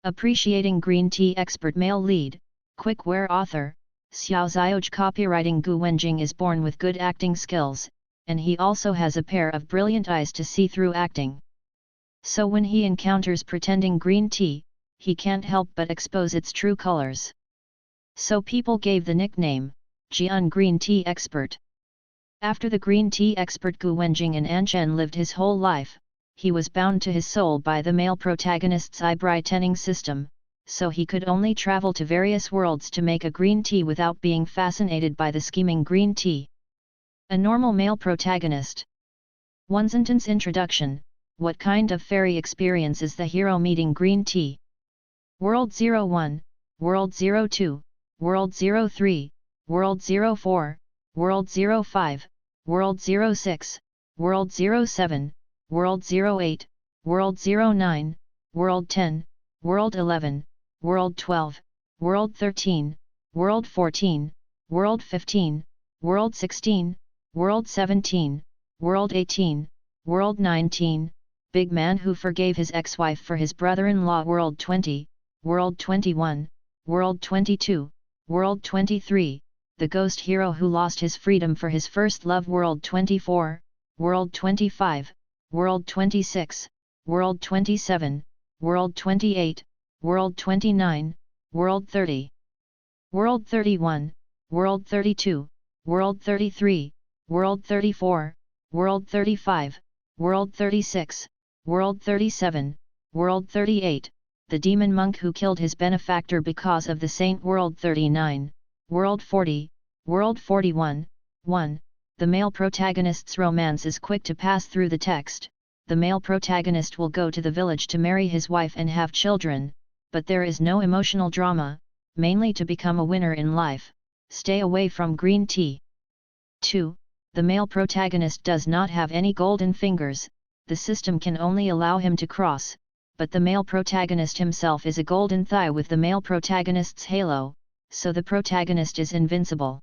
Appreciating green tea expert male lead, Quickware author, Xiao Xiaoj copywriting. Gu Wenjing is born with good acting skills, and he also has a pair of brilliant eyes to see through acting. So when he encounters pretending green tea, he can't help but expose its true colors. So people gave the nickname, Jian Green Tea Expert. After the green tea expert Gu Wenjing in Anshan lived his whole life, he was bound to his soul by the male protagonist's eye-brightening system, so he could only travel to various worlds to make a green tea without being fascinated by the scheming green tea. A normal male protagonist. 1 sentence introduction. What kind of fairy experience is the hero meeting green tea? World 01, World 02, World 03, World 04, World 05, World 06, World 07, World 08, World 09, World 10, World 11, World 12, World 13, World 14, World 15, World 16, World 17, World 18, World 19, Big Man who forgave his ex-wife for his brother-in-law. World 20, World 21, World 22, World 23, the ghost hero who lost his freedom for his first love. World 24, World 25, World 26, World 27, World 28, World 29, World 30, World 31, World 32, World 33, World 34, World 35, World 36, World 37, World 38, the demon monk who killed his benefactor because of the saint. World 39, World 40, World 41, 1. The male protagonist's romance is quick to pass through the text. The male protagonist will go to the village to marry his wife and have children, but there is no emotional drama, mainly to become a winner in life. Stay away from green tea. 2. The male protagonist does not have any golden fingers, the system can only allow him to cross, but the male protagonist himself is a golden thigh with the male protagonist's halo, so the protagonist is invincible.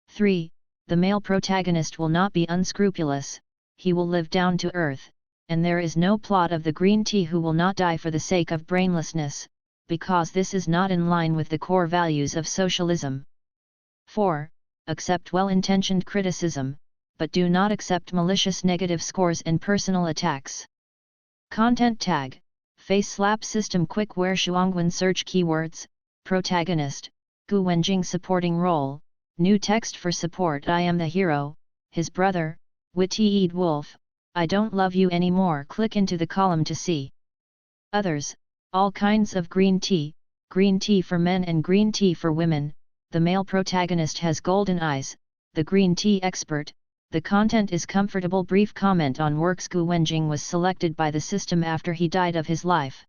3. The male protagonist will not be unscrupulous, he will live down to earth, and there is no plot of the green tea who will not die for the sake of brainlessness, because this is not in line with the core values of socialism. 4. Accept well-intentioned criticism, but do not accept malicious negative scores and personal attacks. Content tag, face slap system. Quickware Shuangwen search keywords, protagonist, Gu Wenjing supporting role, new text for support. I am the hero, his brother, Witty Wolf, I don't love you anymore. Click into the column to see. Others, all kinds of green tea for men and green tea for women. The male protagonist has golden eyes, the green tea expert. The content is comfortable. Brief comment on works. Gu Wenjing was selected by the system after he died of his life.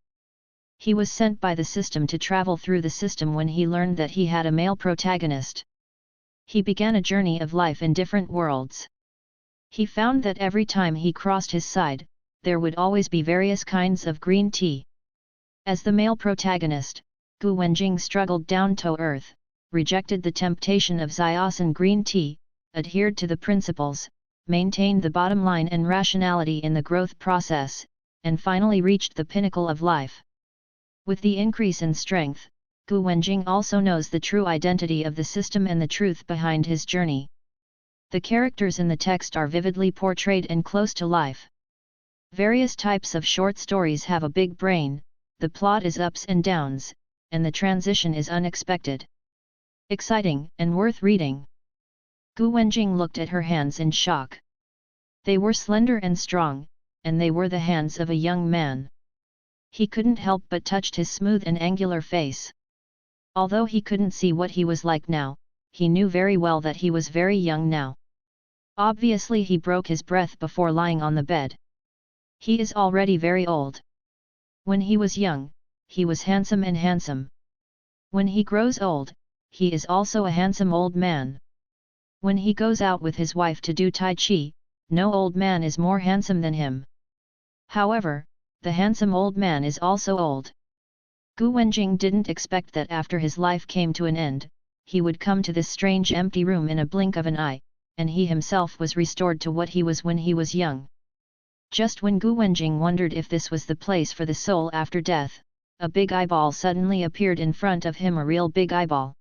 He was sent by the system to travel through the system when he learned that he had a male protagonist. He began a journey of life in different worlds. He found that every time he crossed his side, there would always be various kinds of green tea. As the male protagonist, Gu Wenjing struggled down to earth, rejected the temptation of Xiaosan green tea, adhered to the principles, maintained the bottom line and rationality in the growth process, and finally reached the pinnacle of life. With the increase in strength, Gu Wenjing also knows the true identity of the system and the truth behind his journey. The characters in the text are vividly portrayed and close to life. Various types of short stories have a big brain, the plot is ups and downs, and the transition is unexpected. Exciting and worth reading. Gu Wenjing looked at her hands in shock. They were slender and strong, and they were the hands of a young man. He couldn't help but touched his smooth and angular face. Although he couldn't see what he was like now, he knew very well that he was very young now. Obviously he broke his breath before lying on the bed. He is already very old. When he was young, he was handsome and handsome. When he grows old, he is also a handsome old man. When he goes out with his wife to do Tai Chi, no old man is more handsome than him. However, the handsome old man is also old. Gu Wenjing didn't expect that after his life came to an end, he would come to this strange empty room in a blink of an eye, and he himself was restored to what he was when he was young. Just when Gu Wenjing wondered if this was the place for the soul after death, a big eyeball suddenly appeared in front of him, a real big eyeball.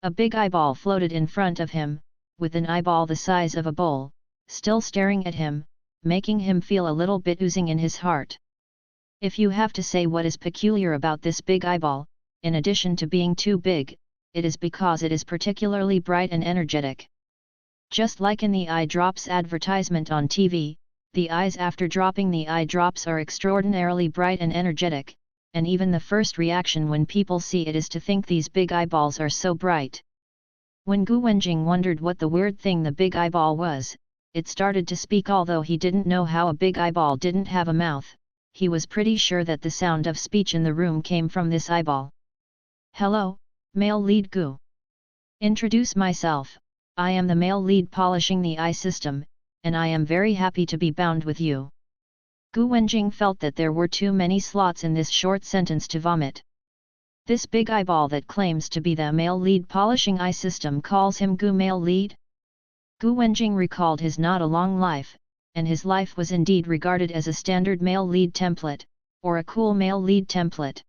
A big eyeball floated in front of him, with an eyeball the size of a bowl, still staring at him, making him feel a little bit oozing in his heart. If you have to say what is peculiar about this big eyeball, in addition to being too big, it is because it is particularly bright and energetic. Just like in the eye drops advertisement on TV, the eyes after dropping the eye drops are extraordinarily bright and energetic, and even the first reaction when people see it is to think these big eyeballs are so bright. When Gu Wenjing wondered what the weird thing the big eyeball was, it started to speak. Although he didn't know how a big eyeball didn't have a mouth, he was pretty sure that the sound of speech in the room came from this eyeball. Hello, male lead Gu. Introduce myself, I am the male lead polishing the eye system, and I am very happy to be bound with you. Gu Wenjing felt that there were too many slots in this short sentence to vomit. This big eyeball that claims to be the male lead polishing eye system calls him Gu male lead? Gu Wenjing recalled his not a long life, and his life was indeed regarded as a standard male lead template, or a cool male lead template.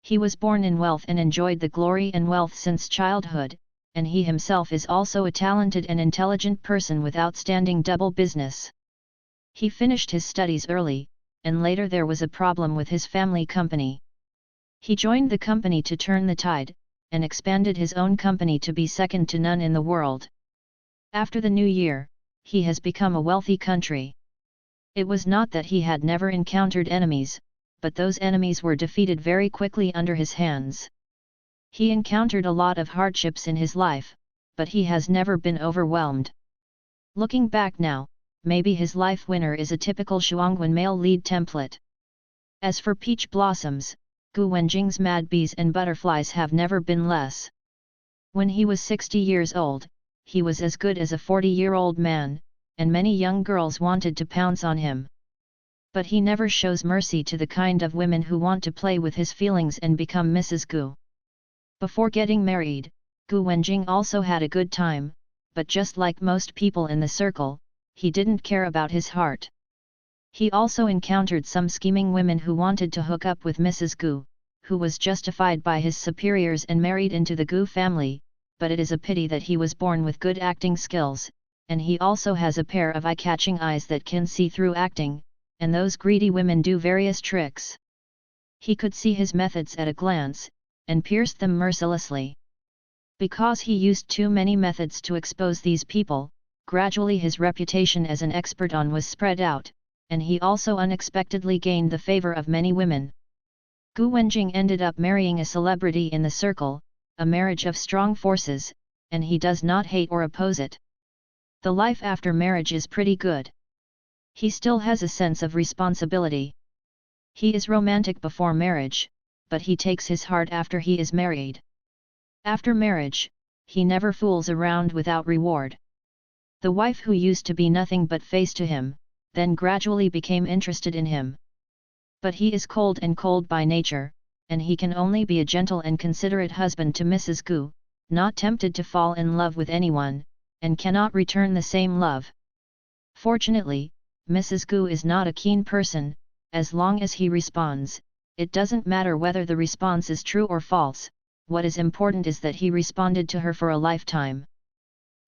He was born in wealth and enjoyed the glory and wealth since childhood, and he himself is also a talented and intelligent person with outstanding double business. He finished his studies early, and later there was a problem with his family company. He joined the company to turn the tide, and expanded his own company to be second to none in the world. After the new year, he has become a wealthy country. It was not that he had never encountered enemies, but those enemies were defeated very quickly under his hands. He encountered a lot of hardships in his life, but he has never been overwhelmed. Looking back now, maybe his life winner is a typical Shuangwen male lead template. As for peach blossoms, Gu Wenjing's mad bees and butterflies have never been less. When he was 60 years old, he was as good as a 40-year-old man, and many young girls wanted to pounce on him. But he never shows mercy to the kind of women who want to play with his feelings and become Mrs. Gu. Before getting married, Gu Wenjing also had a good time, but just like most people in the circle, he didn't care about his heart. He also encountered some scheming women who wanted to hook up with Mrs. Gu, who was justified by his superiors and married into the Gu family, but it is a pity that he was born with good acting skills, and he also has a pair of eye-catching eyes that can see through acting, and those greedy women do various tricks. He could see his methods at a glance, and pierced them mercilessly. Because he used too many methods to expose these people, gradually his reputation as an expert on was spread out, and he also unexpectedly gained the favor of many women. Gu Wenjing ended up marrying a celebrity in the circle, a marriage of strong forces, and he does not hate or oppose it. The life after marriage is pretty good. He still has a sense of responsibility. He is romantic before marriage, but he takes his heart after he is married. After marriage, he never fools around without reward. The wife who used to be nothing but face to him, then gradually became interested in him. But he is cold by nature, and he can only be a gentle and considerate husband to Mrs. Gu, not tempted to fall in love with anyone, and cannot return the same love. Fortunately, Mrs. Gu is not a keen person. As long as he responds, it doesn't matter whether the response is true or false, what is important is that he responded to her for a lifetime.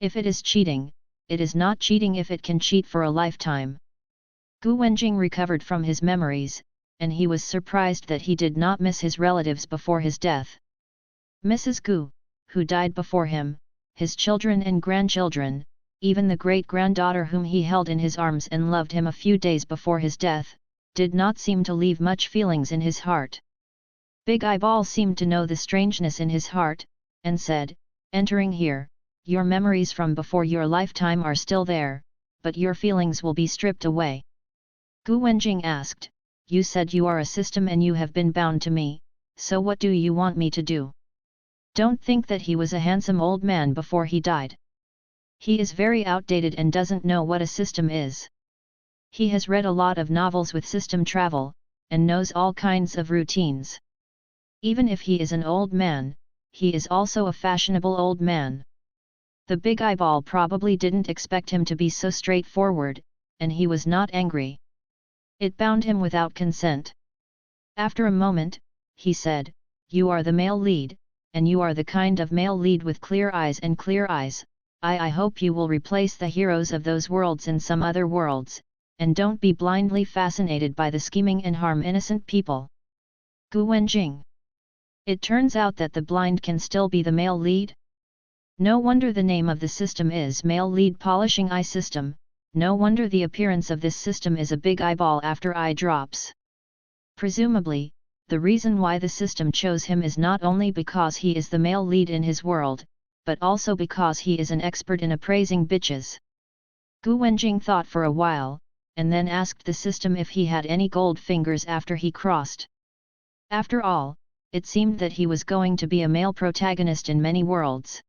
If it is cheating, it is not cheating if it can cheat for a lifetime. Gu Wenjing recovered from his memories, and he was surprised that he did not miss his relatives before his death. Mrs. Gu, who died before him, his children and grandchildren, even the great-granddaughter whom he held in his arms and loved him a few days before his death, did not seem to leave much feelings in his heart. Big Eyeball seemed to know the strangeness in his heart, and said, "Entering here, your memories from before your lifetime are still there, but your feelings will be stripped away." Gu Wenjing asked, "You said you are a system and you have been bound to me, so what do you want me to do?" Don't think that he was a handsome old man before he died. He is very outdated and doesn't know what a system is. He has read a lot of novels with system travel, and knows all kinds of routines. Even if he is an old man, he is also a fashionable old man. The Big Eyeball probably didn't expect him to be so straightforward, and he was not angry. It bound him without consent. After a moment, he said, "You are the male lead, and you are the kind of male lead with clear eyes and clear eyes. I hope you will replace the heroes of those worlds in some other worlds, and don't be blindly fascinated by the scheming and harm innocent people." Gu Wenjing. It turns out that the blind can still be the male lead? No wonder the name of the system is Male Lead Polishing Eye System, no wonder the appearance of this system is a big eyeball after eye drops. Presumably, the reason why the system chose him is not only because he is the male lead in his world, but also because he is an expert in appraising bitches. Gu Wenjing thought for a while, and then asked the system if he had any gold fingers after he crossed. After all, it seemed that he was going to be a male protagonist in many worlds.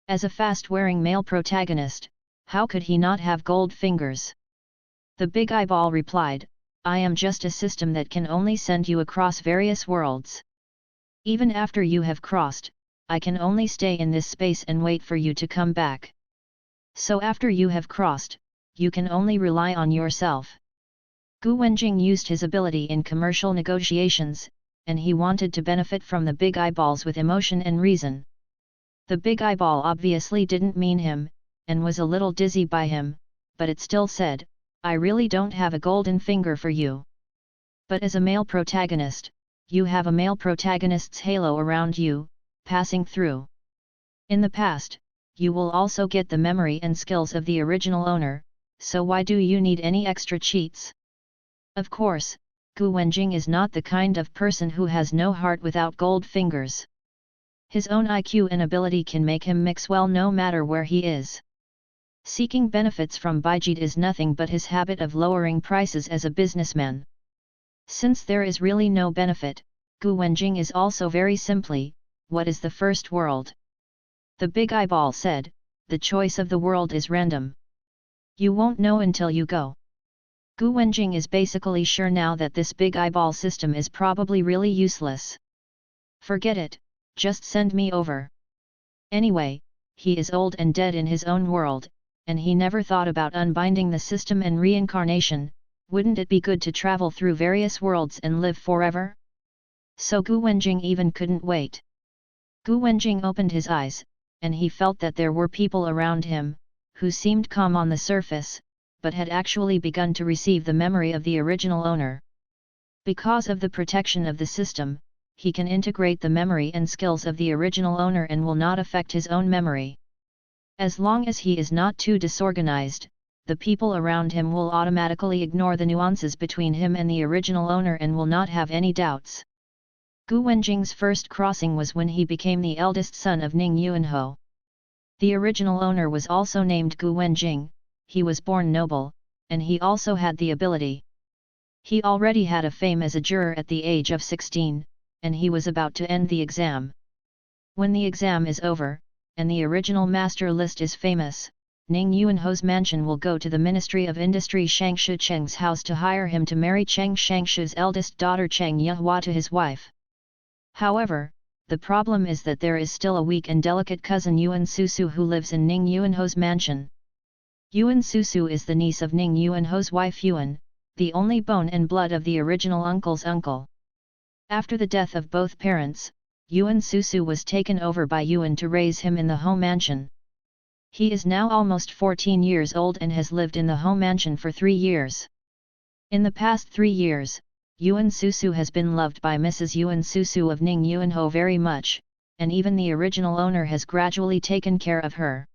As a fast-wearing male protagonist, how could he not have gold fingers? The big eyeball replied, "I am just a system that can only send you across various worlds. Even after you have crossed, I can only stay in this space and wait for you to come back. So after you have crossed, you can only rely on yourself." Gu Wenjing used his ability in commercial negotiations, and he wanted to benefit from the big eyeballs with emotion and reason. The big eyeball obviously didn't mean him, and was a little dizzy by him, but it still said, "I really don't have a golden finger for you. But as a male protagonist, you have a male protagonist's halo around you, passing through. In the past, you will also get the memory and skills of the original owner, so why do you need any extra cheats?" Of course, Gu Wenjing is not the kind of person who has no heart without gold fingers. His own IQ and ability can make him mix well no matter where he is. Seeking benefits from Bijit is nothing but his habit of lowering prices as a businessman. Since there is really no benefit, Gu Wenjing is also very simply, "What is the first world?" The big eyeball said, "The choice of the world is random. You won't know until you go." Gu Wenjing is basically sure now that this big eyeball system is probably really useless. "Forget it, just send me over." Anyway, he is old and dead in his own world, and he never thought about unbinding the system and reincarnation. Wouldn't it be good to travel through various worlds and live forever? So Gu Wenjing even couldn't wait. Gu Wenjing opened his eyes, and he felt that there were people around him, who seemed calm on the surface, but had actually begun to receive the memory of the original owner. Because of the protection of the system, he can integrate the memory and skills of the original owner and will not affect his own memory. As long as he is not too disorganized, the people around him will automatically ignore the nuances between him and the original owner and will not have any doubts. Gu Wenjing's first crossing was when he became the eldest son of Ning Yuanho. The original owner was also named Gu Wenjing. He was born noble, and he also had the ability. He already had a fame as a juror at the age of 16, and he was about to end the exam. When the exam is over, and the original master list is famous, Ning Yuanho's mansion will go to the Ministry of Industry Shangshu Cheng's house to hire him to marry Cheng Shangshu's eldest daughter Cheng Yehua to his wife. However, the problem is that there is still a weak and delicate cousin Yuan Susu who lives in Ning Yuanho's mansion. Yuan Susu is the niece of Ning Yuanho's wife Yuan, the only bone and blood of the original uncle's uncle. After the death of both parents, Yuan Susu was taken over by Yuan to raise him in the home mansion. He is now almost 14 years old and has lived in the home mansion for 3 years. In the past 3 years, Yuan Susu has been loved by Mrs. Yuan Susu of Ning Yuanho very much, and even the original owner has gradually taken care of her.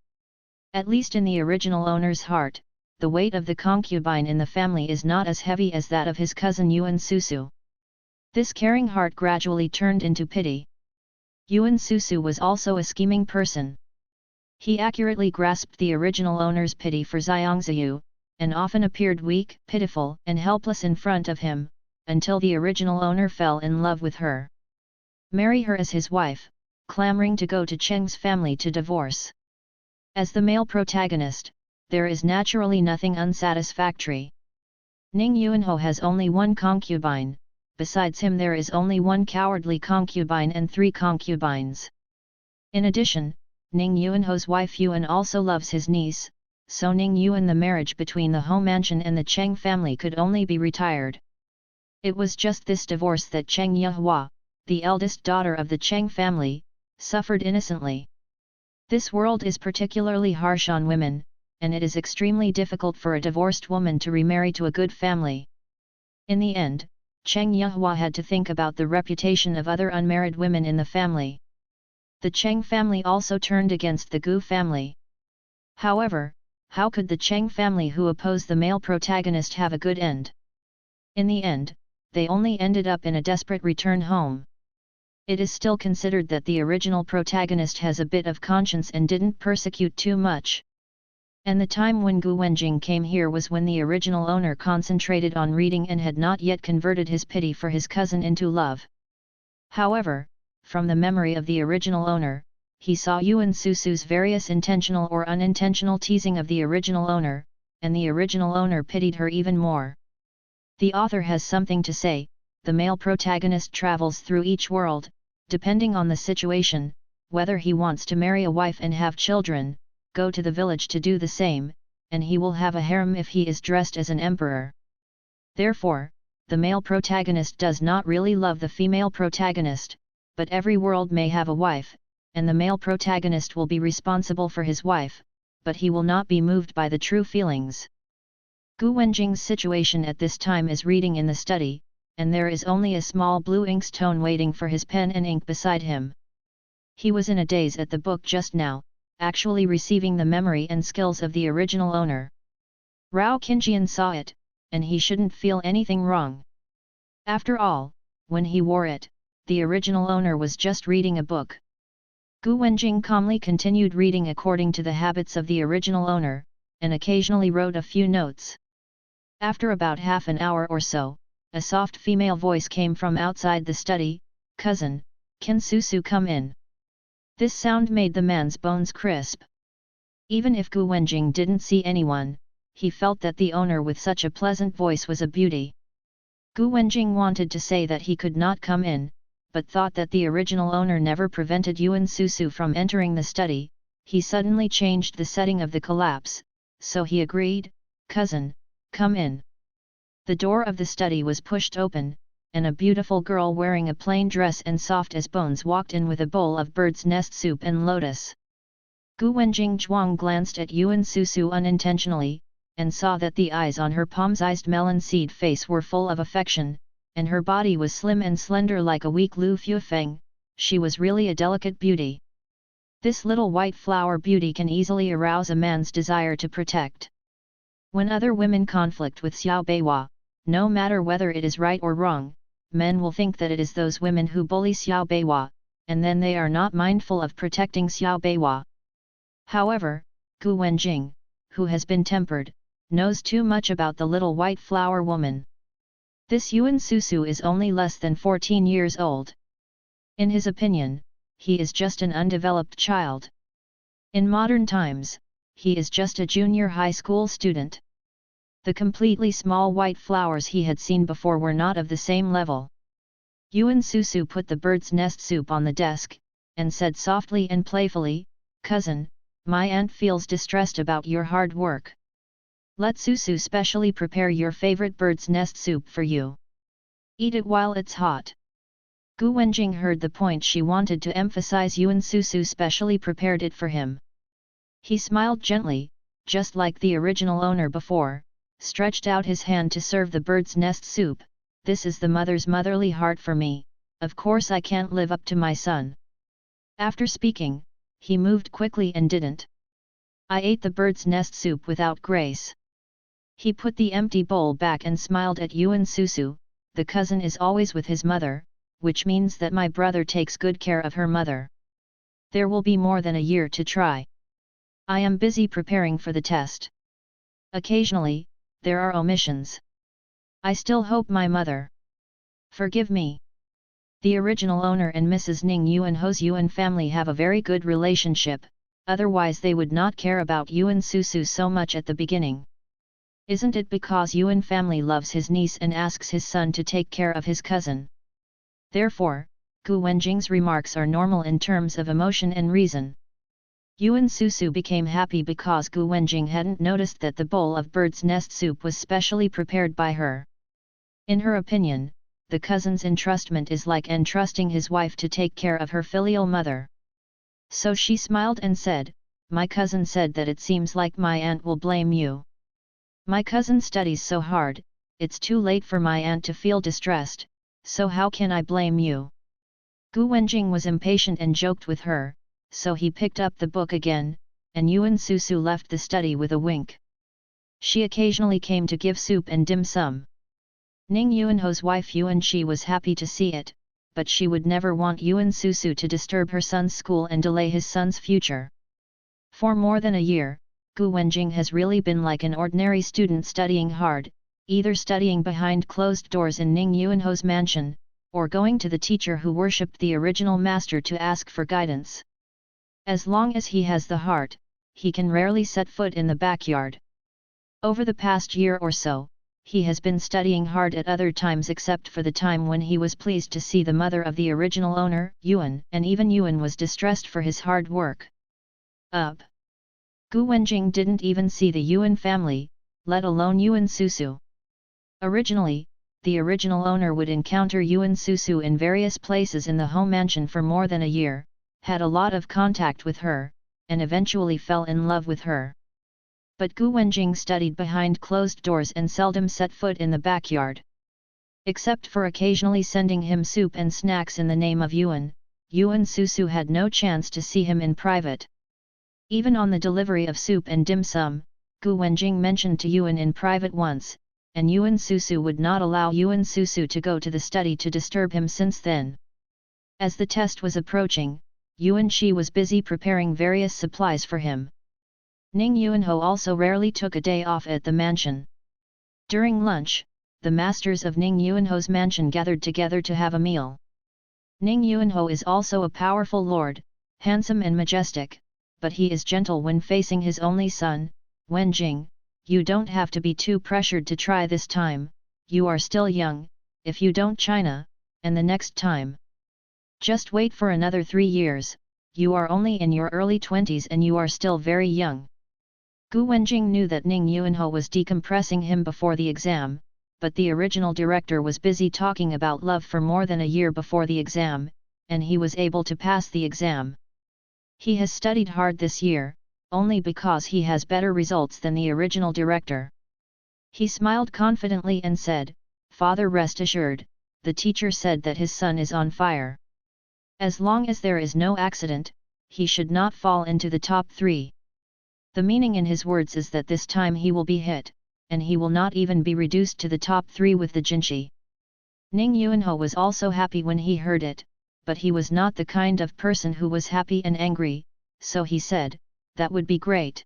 At least in the original owner's heart, the weight of the concubine in the family is not as heavy as that of his cousin Yuan Susu. This caring heart gradually turned into pity. Yuan Susu was also a scheming person. He accurately grasped the original owner's pity for Xiangziyu, and often appeared weak, pitiful, and helpless in front of him, until the original owner fell in love with her. Marry her as his wife, clamoring to go to Cheng's family to divorce. As the male protagonist, there is naturally nothing unsatisfactory. Ning Yuanho has only one concubine. Besides him there is only one cowardly concubine and 3 concubines. In addition, Ning Yuanho's wife Yuan also loves his niece, so Ning Yuan the marriage between the home mansion and the Cheng family could only be retired. It was just this divorce that Cheng Yehua, the eldest daughter of the Cheng family, suffered innocently. This world is particularly harsh on women, and it is extremely difficult for a divorced woman to remarry to a good family. In the end, Cheng Yehua had to think about the reputation of other unmarried women in the family. The Cheng family also turned against the Gu family. However, how could the Cheng family who oppose the male protagonist have a good end? In the end, they only ended up in a desperate return home. It is still considered that the original protagonist has a bit of conscience and didn't persecute too much. And the time when Gu Wenjing came here was when the original owner concentrated on reading and had not yet converted his pity for his cousin into love. However, from the memory of the original owner, he saw Yuan Susu's various intentional or unintentional teasing of the original owner, and the original owner pitied her even more. The author has something to say. The male protagonist travels through each world, depending on the situation, whether he wants to marry a wife and have children, go to the village to do the same, and he will have a harem if he is dressed as an emperor. Therefore, the male protagonist does not really love the female protagonist, but every world may have a wife, and the male protagonist will be responsible for his wife, but he will not be moved by the true feelings. Gu Wenjing's situation at this time is reading in the study, and there is only a small blue inkstone waiting for his pen and ink beside him. He was in a daze at the book just now, actually receiving the memory and skills of the original owner. Rao Qingjian saw it, and he shouldn't feel anything wrong. After all, when he wore it, the original owner was just reading a book. Gu Wenjing calmly continued reading according to the habits of the original owner, and occasionally wrote a few notes. After about half an hour or so, a soft female voice came from outside the study, "Cousin, can Susu come in?" This sound made the man's bones crisp. Even if Gu Wenjing didn't see anyone, he felt that the owner with such a pleasant voice was a beauty. Gu Wenjing wanted to say that he could not come in, but thought that the original owner never prevented Yuan Susu from entering the study. He suddenly changed the setting of the collapse, so he agreed, "Cousin, come in." The door of the study was pushed open, and a beautiful girl wearing a plain dress and soft as bones walked in with a bowl of bird's nest soup and lotus. Gu Wenjing Zhuang glanced at Yuan Susu unintentionally, and saw that the eyes on her palm-sized melon seed face were full of affection, and her body was slim and slender like a weak Lu Fuifeng. She was really a delicate beauty. This little white flower beauty can easily arouse a man's desire to protect. When other women conflict with Xiao Beihua, no matter whether it is right or wrong, men will think that it is those women who bully Xiao Beihua, and then they are not mindful of protecting Xiao Beihua. However, Gu Wenjing, who has been tempered, knows too much about the little white flower woman. This Yuan Susu is only less than 14 years old. In his opinion, he is just an undeveloped child. In modern times, he is just a junior high school student. The completely small white flowers he had seen before were not of the same level. Yuan Susu put the bird's nest soup on the desk, and said softly and playfully, "Cousin, my aunt feels distressed about your hard work. Let Susu specially prepare your favorite bird's nest soup for you. Eat it while it's hot." Gu Wenjing heard the point she wanted to emphasize. Yuan Susu specially prepared it for him. He smiled gently, just like the original owner before, stretched out his hand to serve the bird's nest soup. "This is the mother's motherly heart for me, of course I can't live up to my son." After speaking, he moved quickly and didn't. "I ate the bird's nest soup without grace." He put the empty bowl back and smiled at Yuan Susu. "The cousin is always with his mother, which means that my brother takes good care of her mother. There will be more than a year to try. I am busy preparing for the test. Occasionally, there are omissions. I still hope my mother forgive me." The original owner and Mrs. Ning Yuan Ho's Yuan family have a very good relationship, otherwise they would not care about Yuan Susu so much at the beginning. Isn't it because Yuan family loves his niece and asks his son to take care of his cousin? Therefore, Gu Wenjing's remarks are normal in terms of emotion and reason. Yuan Susu became happy because Gu Wenjing hadn't noticed that the bowl of bird's nest soup was specially prepared by her. In her opinion, the cousin's entrustment is like entrusting his wife to take care of her filial mother. So she smiled and said, "My cousin said that it seems like my aunt will blame you. My cousin studies so hard, it's too late for my aunt to feel distressed, so how can I blame you?" Gu Wenjing was impatient and joked with her, so he picked up the book again, and Yuan Susu left the study with a wink. She occasionally came to give soup and dim sum. Ning Yuanho's wife Yuan Shi was happy to see it, but she would never want Yuan Susu to disturb her son's school and delay his son's future. For more than a year, Gu Wenjing has really been like an ordinary student studying hard, either studying behind closed doors in Ning Yuanho's mansion, or going to the teacher who worshipped the original master to ask for guidance. As long as he has the heart, he can rarely set foot in the backyard. Over the past year or so, he has been studying hard at other times except for the time when he was pleased to see the mother of the original owner, Yuan, and even Yuan was distressed for his hard work. Gu Wenjing didn't even see the Yuan family, let alone Yuan Susu. Originally, the original owner would encounter Yuan Susu in various places in the home mansion for more than a year, had a lot of contact with her, and eventually fell in love with her. But Gu Wenjing studied behind closed doors and seldom set foot in the backyard. Except for occasionally sending him soup and snacks in the name of Yuan, Yuan Susu had no chance to see him in private. Even on the delivery of soup and dim sum, Gu Wenjing mentioned to Yuan in private once, and Yuan Susu would not allow Yuan Susu to go to the study to disturb him since then. As the test was approaching, Yuan Shi was busy preparing various supplies for him. Ning Yuanho also rarely took a day off at the mansion. During lunch, the masters of Ning Yuanho's mansion gathered together to have a meal. Ning Yuanho is also a powerful lord, handsome and majestic, but he is gentle when facing his only son, Wenjing. "You don't have to be too pressured to try this time, you are still young, if you don't China, and the next time. Just wait for another 3 years, you are only in your early 20s and you are still very young." Gu Wenjing knew that Ning Yuanho was decompressing him before the exam, but the original director was busy talking about love for more than a year before the exam, and he was able to pass the exam. He has studied hard this year, only because he has better results than the original director. He smiled confidently and said, "Father, rest assured, the teacher said that his son is on fire. As long as there is no accident, he should not fall into the top 3. The meaning in his words is that this time he will be hit, and he will not even be reduced to the top 3 with the Jinshi." Ning Yuanho was also happy when he heard it, but he was not the kind of person who was happy and angry, so he said, "That would be great.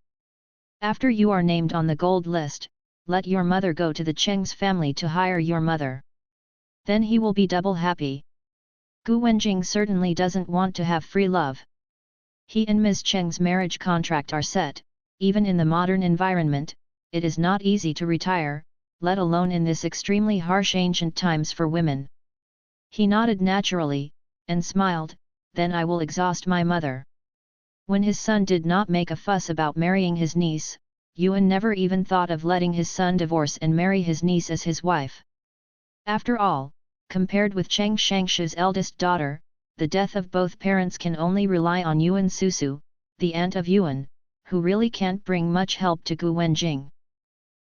After you are named on the gold list, let your mother go to the Cheng's family to hire your mother. Then he will be double happy." Gu Wenjing certainly doesn't want to have free love. He and Ms. Cheng's marriage contract are set. Even in the modern environment, it is not easy to retire, let alone in this extremely harsh ancient times for women. He nodded naturally, and smiled, "Then I will exhaust my mother." When his son did not make a fuss about marrying his niece, Yuan never even thought of letting his son divorce and marry his niece as his wife. After all, compared with Cheng Shangshu's eldest daughter, the death of both parents can only rely on Yuan Susu, the aunt of Yuan, who really can't bring much help to Gu Wenjing.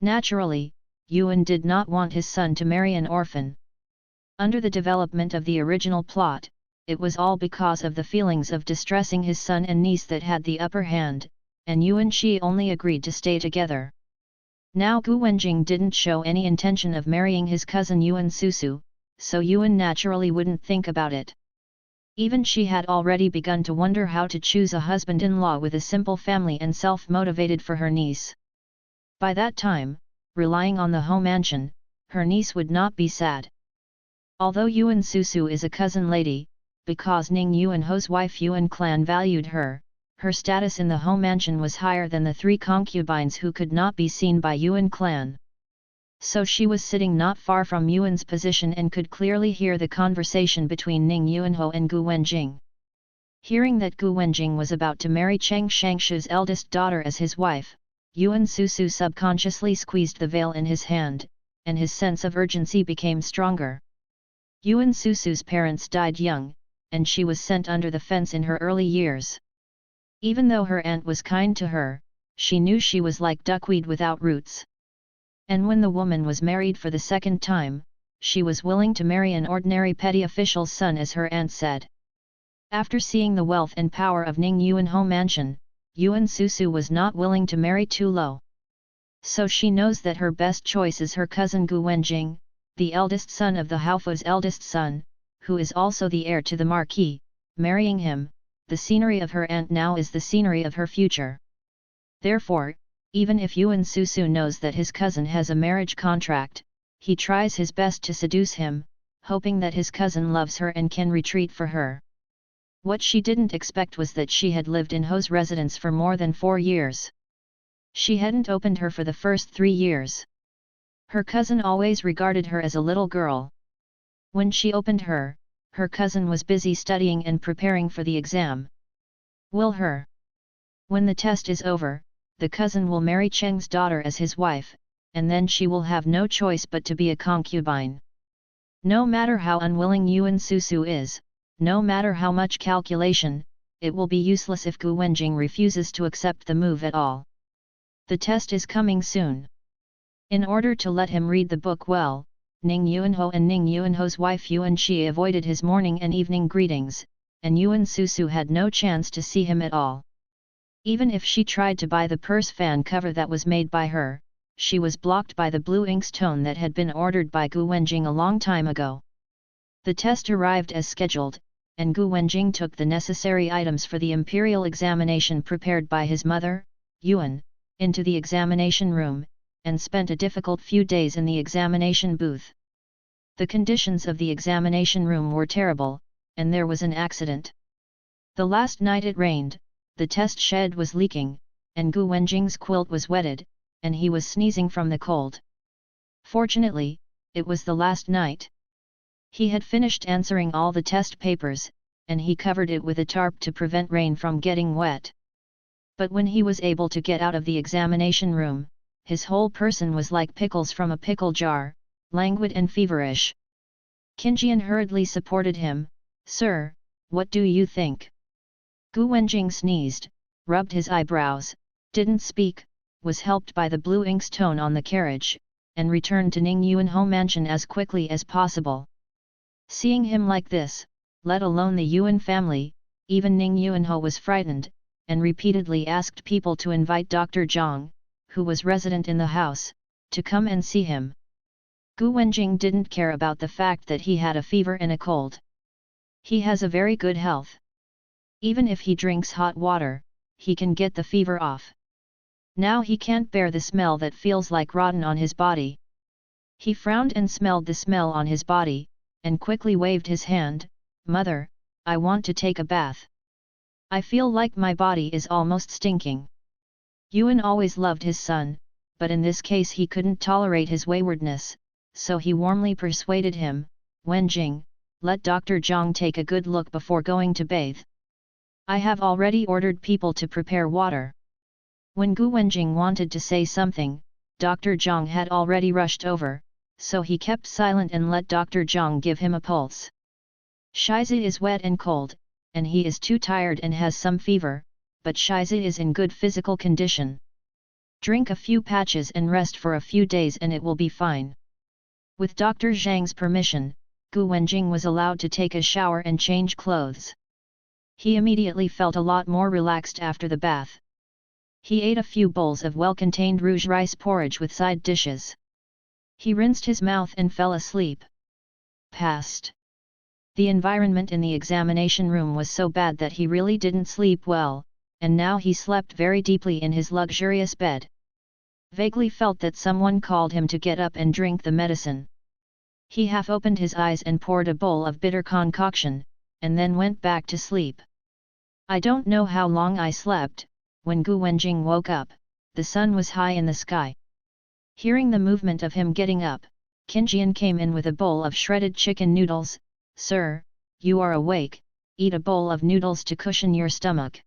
Naturally, Yuan did not want his son to marry an orphan. Under the development of the original plot, it was all because of the feelings of distressing his son and niece that had the upper hand, and Yuan Shi only agreed to stay together. Now Gu Wenjing didn't show any intention of marrying his cousin Yuan Susu, so Yuan naturally wouldn't think about it. Even she had already begun to wonder how to choose a husband-in-law with a simple family and self-motivated for her niece. By that time, relying on the home mansion, her niece would not be sad. Although Yuan Susu is a cousin lady, because Ning Yuanho's wife Yuan clan valued her, her status in the home mansion was higher than the 3 concubines who could not be seen by Yuan clan. So she was sitting not far from Yuan's position and could clearly hear the conversation between Ning Yuanho and Gu Wenjing. Hearing that Gu Wenjing was about to marry Cheng Shangshu's eldest daughter as his wife, Yuan Susu subconsciously squeezed the veil in his hand, and his sense of urgency became stronger. Yuan Susu's parents died young, and she was sent under the fence in her early years. Even though her aunt was kind to her, she knew she was like duckweed without roots. And when the woman was married for the second time, she was willing to marry an ordinary petty official's son, as her aunt said. After seeing the wealth and power of Ning Yuanho mansion, Yuan Susu was not willing to marry too low. So she knows that her best choice is her cousin Gu Wenjing, the eldest son of the Haofu's eldest son, who is also the heir to the marquis. Marrying him, the scenery of her aunt now is the scenery of her future. Therefore, even if Yuan Susu knows that his cousin has a marriage contract, he tries his best to seduce him, hoping that his cousin loves her and can retreat for her. What she didn't expect was that she had lived in Ho's residence for more than 4 years. She hadn't opened her for the first 3 years. Her cousin always regarded her as a little girl. When she opened her, her cousin was busy studying and preparing for the exam. Will her? When the test is over, the cousin will marry Cheng's daughter as his wife, and then she will have no choice but to be a concubine. No matter how unwilling Yuan Susu is, no matter how much calculation, it will be useless if Gu Wenjing refuses to accept the move at all. The test is coming soon. In order to let him read the book well, Ning Yuanho and Ning Yuanho's wife Yuan Shi avoided his morning and evening greetings, and Yuan Susu had no chance to see him at all. Even if she tried to buy the purse fan cover that was made by her, she was blocked by the blue inkstone that had been ordered by Gu Wenjing a long time ago. The test arrived as scheduled, and Gu Wenjing took the necessary items for the imperial examination prepared by his mother, Yuan, into the examination room, and spent a difficult few days in the examination booth. The conditions of the examination room were terrible, and there was an accident. The last night it rained, the test shed was leaking, and Gu Wenjing's quilt was wetted, and he was sneezing from the cold. Fortunately, it was the last night. He had finished answering all the test papers, and he covered it with a tarp to prevent rain from getting wet. But when he was able to get out of the examination room, his whole person was like pickles from a pickle jar, languid and feverish. Qinjian hurriedly supported him. "Sir, what do you think?" Gu Wenjing sneezed, rubbed his eyebrows, didn't speak, was helped by the blue inkstone on the carriage, and returned to Ning Yuanho mansion as quickly as possible. Seeing him like this, let alone the Yuan family, even Ning Yuanho was frightened, and repeatedly asked people to invite Dr. Zhang, who was resident in the house, to come and see him. Gu Wenjing didn't care about the fact that he had a fever and a cold. He has a very good health. Even if he drinks hot water, he can get the fever off. Now he can't bear the smell that feels like rotten on his body. He frowned and smelled the smell on his body, and quickly waved his hand. "Mother, I want to take a bath. I feel like my body is almost stinking." Yuan always loved his son, but in this case he couldn't tolerate his waywardness, so he warmly persuaded him, "Wenjing, let Dr. Zhang take a good look before going to bathe. I have already ordered people to prepare water." When Gu Wenjing wanted to say something, Dr. Zhang had already rushed over, so he kept silent and let Dr. Zhang give him a pulse. Shizi is wet and cold, and he is too tired and has some fever, but Shizi is in good physical condition. Drink a few patches and rest for a few days and it will be fine. With Dr. Zhang's permission, Gu Wenjing was allowed to take a shower and change clothes. He immediately felt a lot more relaxed after the bath. He ate a few bowls of well-contained rouge rice porridge with side dishes. He rinsed his mouth and fell asleep. Past. The environment in the examination room was so bad that he really didn't sleep well, and now he slept very deeply in his luxurious bed. Vaguely felt that someone called him to get up and drink the medicine. He half opened his eyes and poured a bowl of bitter concoction, and then went back to sleep. I don't know how long I slept. When Gu Wenjing woke up, the sun was high in the sky. Hearing the movement of him getting up, Qinjian came in with a bowl of shredded chicken noodles. "Sir, you are awake, eat a bowl of noodles to cushion your stomach."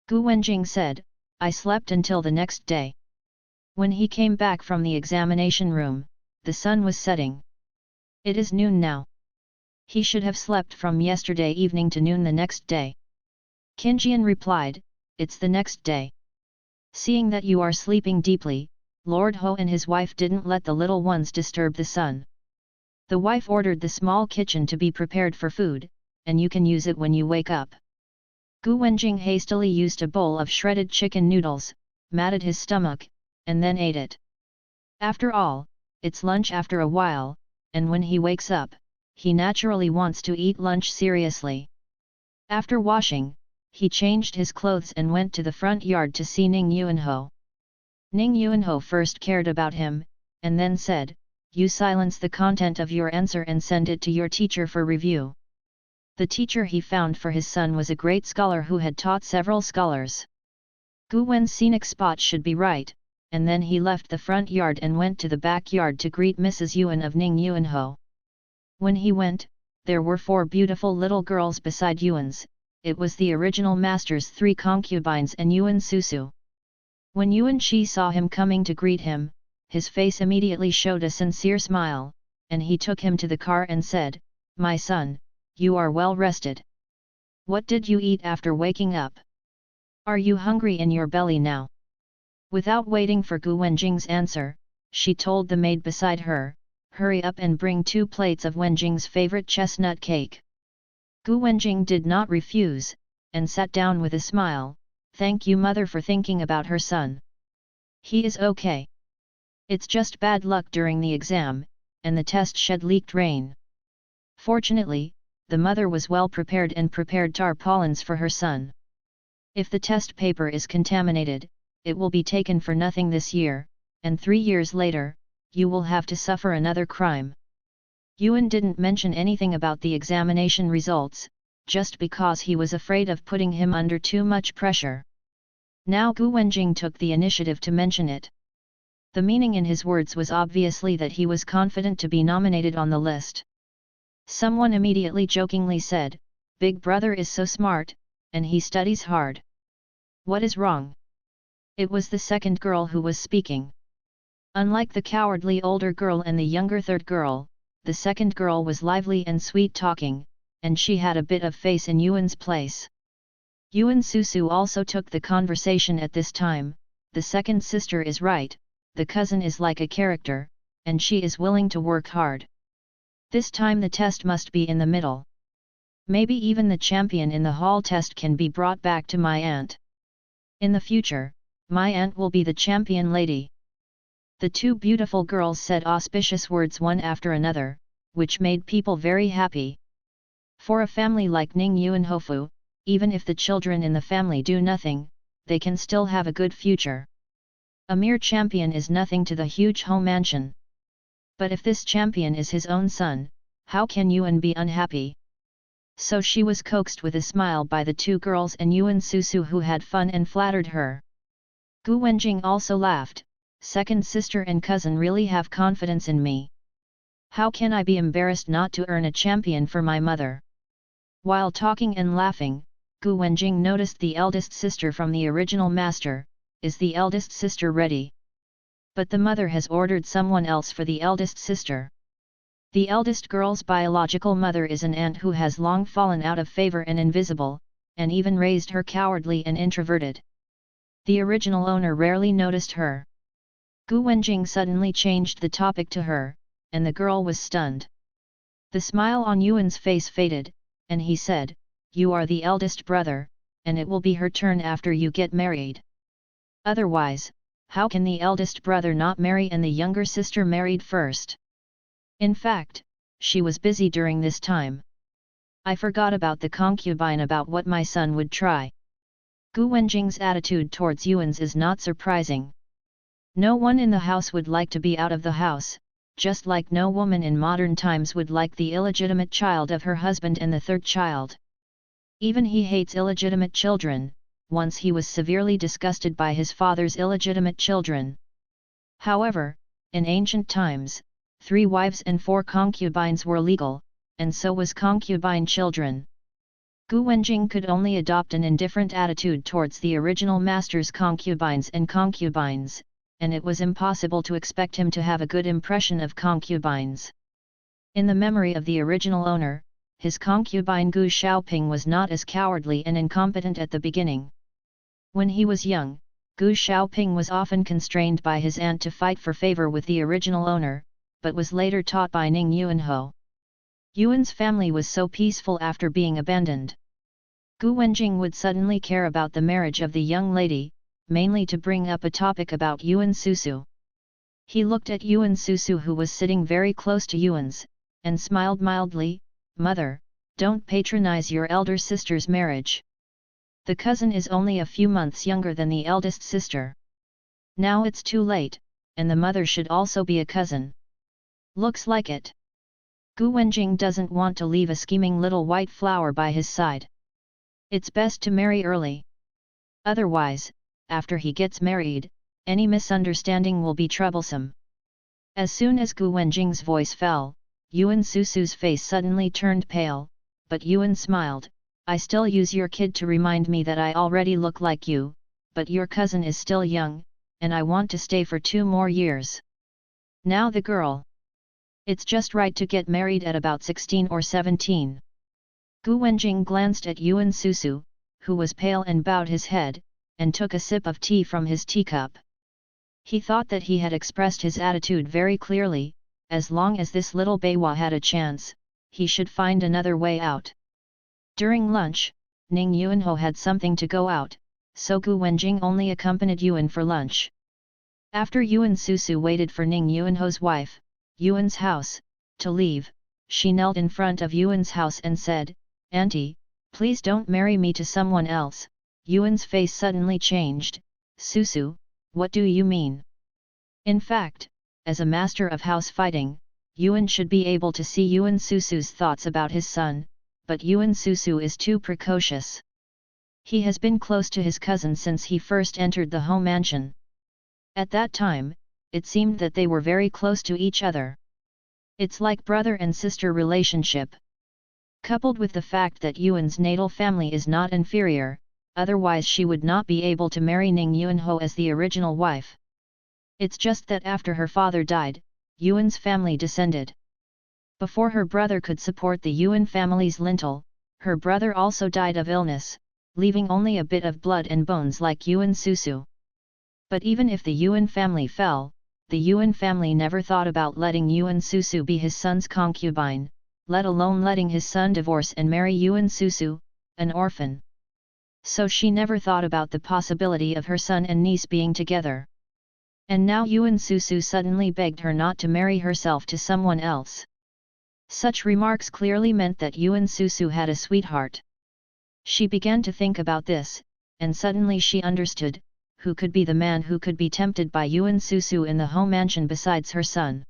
Gu Wenjing said, "I slept until the next day." When he came back from the examination room, the sun was setting. It is noon now. He should have slept from yesterday evening to noon the next day. Qinjian replied, it's the next day. Seeing that you are sleeping deeply, Lord Ho and his wife didn't let the little ones disturb the son. The wife ordered the small kitchen to be prepared for food, and you can use it when you wake up. Gu Wenjing hastily used a bowl of shredded chicken noodles, matted his stomach, and then ate it. After all, it's lunch after a while, and when he wakes up, he naturally wants to eat lunch seriously. After washing, he changed his clothes and went to the front yard to see Ning Yuanho. Ning Yuanho first cared about him, and then said, you silence the content of your answer and send it to your teacher for review. The teacher he found for his son was a great scholar who had taught several scholars. Gu Wen's scenic spot should be right, and then he left the front yard and went to the backyard to greet Mrs. Yuan of Ning Yuanho. When he went, there were 4 beautiful little girls beside Yuan's. It was the original master's 3 concubines and Yuan Susu. When Yuan Shi saw him coming to greet him, his face immediately showed a sincere smile, and he took him to the car and said, my son, you are well rested. What did you eat after waking up? Are you hungry in your belly now? Without waiting for Gu Wenjing's answer, she told the maid beside her, hurry up and bring 2 plates of Wenjing's favorite chestnut cake. Gu Wenjing did not refuse, and sat down with a smile, thank you mother for thinking about her son. He is okay. It's just bad luck during the exam, and the test shed leaked rain. Fortunately, the mother was well prepared and prepared tarpaulins for her son. If the test paper is contaminated, it will be taken for nothing this year, and 3 years later, you will have to suffer another crime. Yuan didn't mention anything about the examination results, just because he was afraid of putting him under too much pressure. Now Gu Wenjing took the initiative to mention it. The meaning in his words was obviously that he was confident to be nominated on the list. Someone immediately jokingly said, Big brother is so smart, and he studies hard. What is wrong? It was the second girl who was speaking. Unlike the cowardly older girl and the younger third girl, the second girl was lively and sweet-talking, and she had a bit of face in Yuan's place. Yuan Susu also took the conversation at this time, the second sister is right, the cousin is like a character, and she is willing to work hard. This time the test must be in the middle. Maybe even the champion in the hall test can be brought back to my aunt. In the future, my aunt will be the champion lady. The 2 beautiful girls said auspicious words one after another, which made people very happy. For a family like Ning Yuanhofu, even if the children in the family do nothing, they can still have a good future. A mere champion is nothing to the huge home mansion. But if this champion is his own son, how can Yuan be unhappy? So she was coaxed with a smile by the 2 girls and Yuan Susu who had fun and flattered her. Gu Wenjing also laughed, second sister and cousin really have confidence in me. How can I be embarrassed not to earn a champion for my mother? While talking and laughing, Gu Wenjing noticed the eldest sister from the original master. Is the eldest sister ready? But the mother has ordered someone else for the eldest sister. The eldest girl's biological mother is an aunt who has long fallen out of favor and invisible, and even raised her cowardly and introverted. The original owner rarely noticed her. Gu Wenjing suddenly changed the topic to her, and the girl was stunned. The smile on Yuan's face faded, and he said, you are the eldest brother, and it will be her turn after you get married. Otherwise, how can the eldest brother not marry and the younger sister married first? In fact, she was busy during this time. I forgot about the concubine about what my son would try. Gu Wenjing's attitude towards Yuan's is not surprising. No one in the house would like to be out of the house, just like no woman in modern times would like the illegitimate child of her husband and the third child. Even he hates illegitimate children. Once he was severely disgusted by his father's illegitimate children. However, in ancient times, 3 wives and 4 concubines were legal, and so was concubine children. Gu Wenjing could only adopt an indifferent attitude towards the original master's concubines and concubines, and it was impossible to expect him to have a good impression of concubines. In the memory of the original owner, his concubine Gu Xiaoping was not as cowardly and incompetent at the beginning. When he was young, Gu Xiaoping was often constrained by his aunt to fight for favor with the original owner, but was later taught by Ning Yuanhou. Yuan's family was so peaceful after being abandoned. Gu Wenjing would suddenly care about the marriage of the young lady, mainly to bring up a topic about Yuan Susu. He looked at Yuan Susu, who was sitting very close to Yuan's, and smiled mildly, "Mother, don't patronize your elder sister's marriage. The cousin is only a few months younger than the eldest sister. Now it's too late, and the mother should also be a cousin. Looks like it. Gu Wenjing doesn't want to leave a scheming little white flower by his side. It's best to marry early. Otherwise, after he gets married, any misunderstanding will be troublesome." As soon as Gu Wenjing's voice fell, Yuan Susu's face suddenly turned pale, but Yuan smiled. "I still use your kid to remind me that I already look like you, but your cousin is still young, and I want to stay for 2 more years. Now the girl. It's just right to get married at about 16 or 17. Gu Wenjing glanced at Yuan Susu, who was pale, and bowed his head, and took a sip of tea from his teacup. He thought that he had expressed his attitude very clearly. As long as this little Beiwa had a chance, he should find another way out. During lunch, Ning Yuanhou had something to go out, so Gu Wenjing only accompanied Yuan for lunch. After Yuan Susu waited for Ning Yuanhou's wife, Yuan's house, to leave, she knelt in front of Yuan's house and said, "Auntie, please don't marry me to someone else." Yuan's face suddenly changed. "Susu, what do you mean?" In fact, as a master of house fighting, Yuan should be able to see Yuan Susu's thoughts about his son, but Yuan Susu is too precocious. He has been close to his cousin since he first entered the home mansion. At that time, it seemed that they were very close to each other. It's like brother and sister relationship. Coupled with the fact that Yuan's natal family is not inferior, otherwise she would not be able to marry Ning Yuanhou as the original wife. It's just that after her father died, Yuan's family descended. Before her brother could support the Yuan family's lintel, her brother also died of illness, leaving only a bit of blood and bones like Yuan Susu. But even if the Yuan family fell, the Yuan family never thought about letting Yuan Susu be his son's concubine, let alone letting his son divorce and marry Yuan Susu, an orphan. So she never thought about the possibility of her son and niece being together. And now Yuan Susu suddenly begged her not to marry herself to someone else. Such remarks clearly meant that Yuan Susu had a sweetheart. She began to think about this, and suddenly she understood, who could be the man who could be tempted by Yuan Susu in the home mansion besides her son.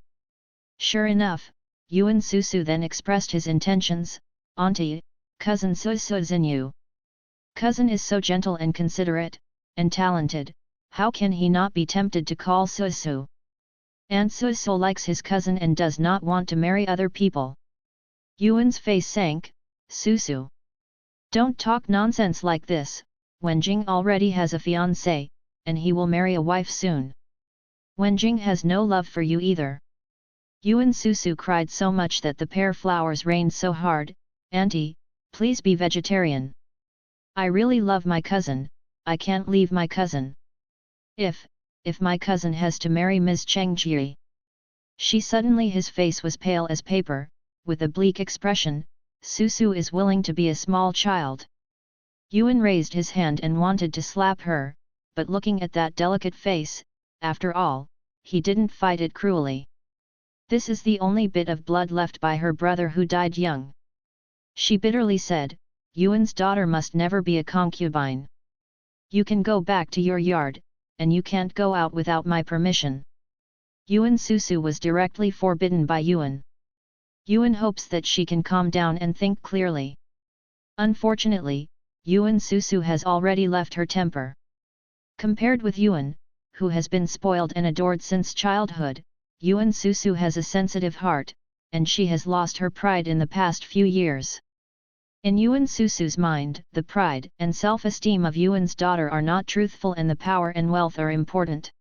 Sure enough, Yuan Susu then expressed his intentions. "Auntie, cousin Susu Xinyu. Cousin is so gentle and considerate, and talented, how can he not be tempted to call Susu? And Susu likes his cousin and does not want to marry other people." Yuan's face sank. "Susu, don't talk nonsense like this. Wenjing already has a fiancé, and he will marry a wife soon. Wenjing has no love for you either." Yuan Susu cried so much that the pear flowers rained so hard. "Auntie, please be vegetarian. I really love my cousin, I can't leave my cousin. If my cousin has to marry Ms. Cheng Jie." His face was pale as paper, with a bleak expression. "Susu is willing to be a small child." Yuan raised his hand and wanted to slap her, but looking at that delicate face, after all, he didn't fight it cruelly. This is the only bit of blood left by her brother who died young. She bitterly said, "Yuan's daughter must never be a concubine. You can go back to your yard, and you can't go out without my permission." Yuan Susu was directly forbidden by Yuan. Yuan hopes that she can calm down and think clearly. Unfortunately, Yuan Susu has already left her temper. Compared with Yuan, who has been spoiled and adored since childhood, Yuan Susu has a sensitive heart, and she has lost her pride in the past few years. In Yuan Susu's mind, the pride and self-esteem of Yuan's daughter are not truthful and the power and wealth are important.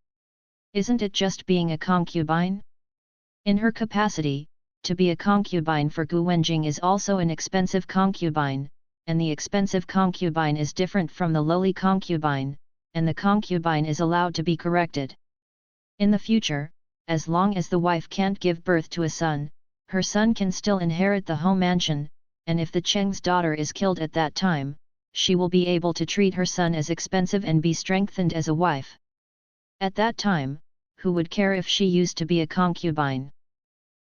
Isn't it just being a concubine? In her capacity, To be a concubine for Gu Wenjing is also an expensive concubine, and the expensive concubine is different from the lowly concubine, and the concubine is allowed to be corrected. In the future, as long as the wife can't give birth to a son, her son can still inherit the home mansion, and if the Cheng's daughter is killed at that time, she will be able to treat her son as expensive and be strengthened as a wife. At that time, who would care if she used to be a concubine?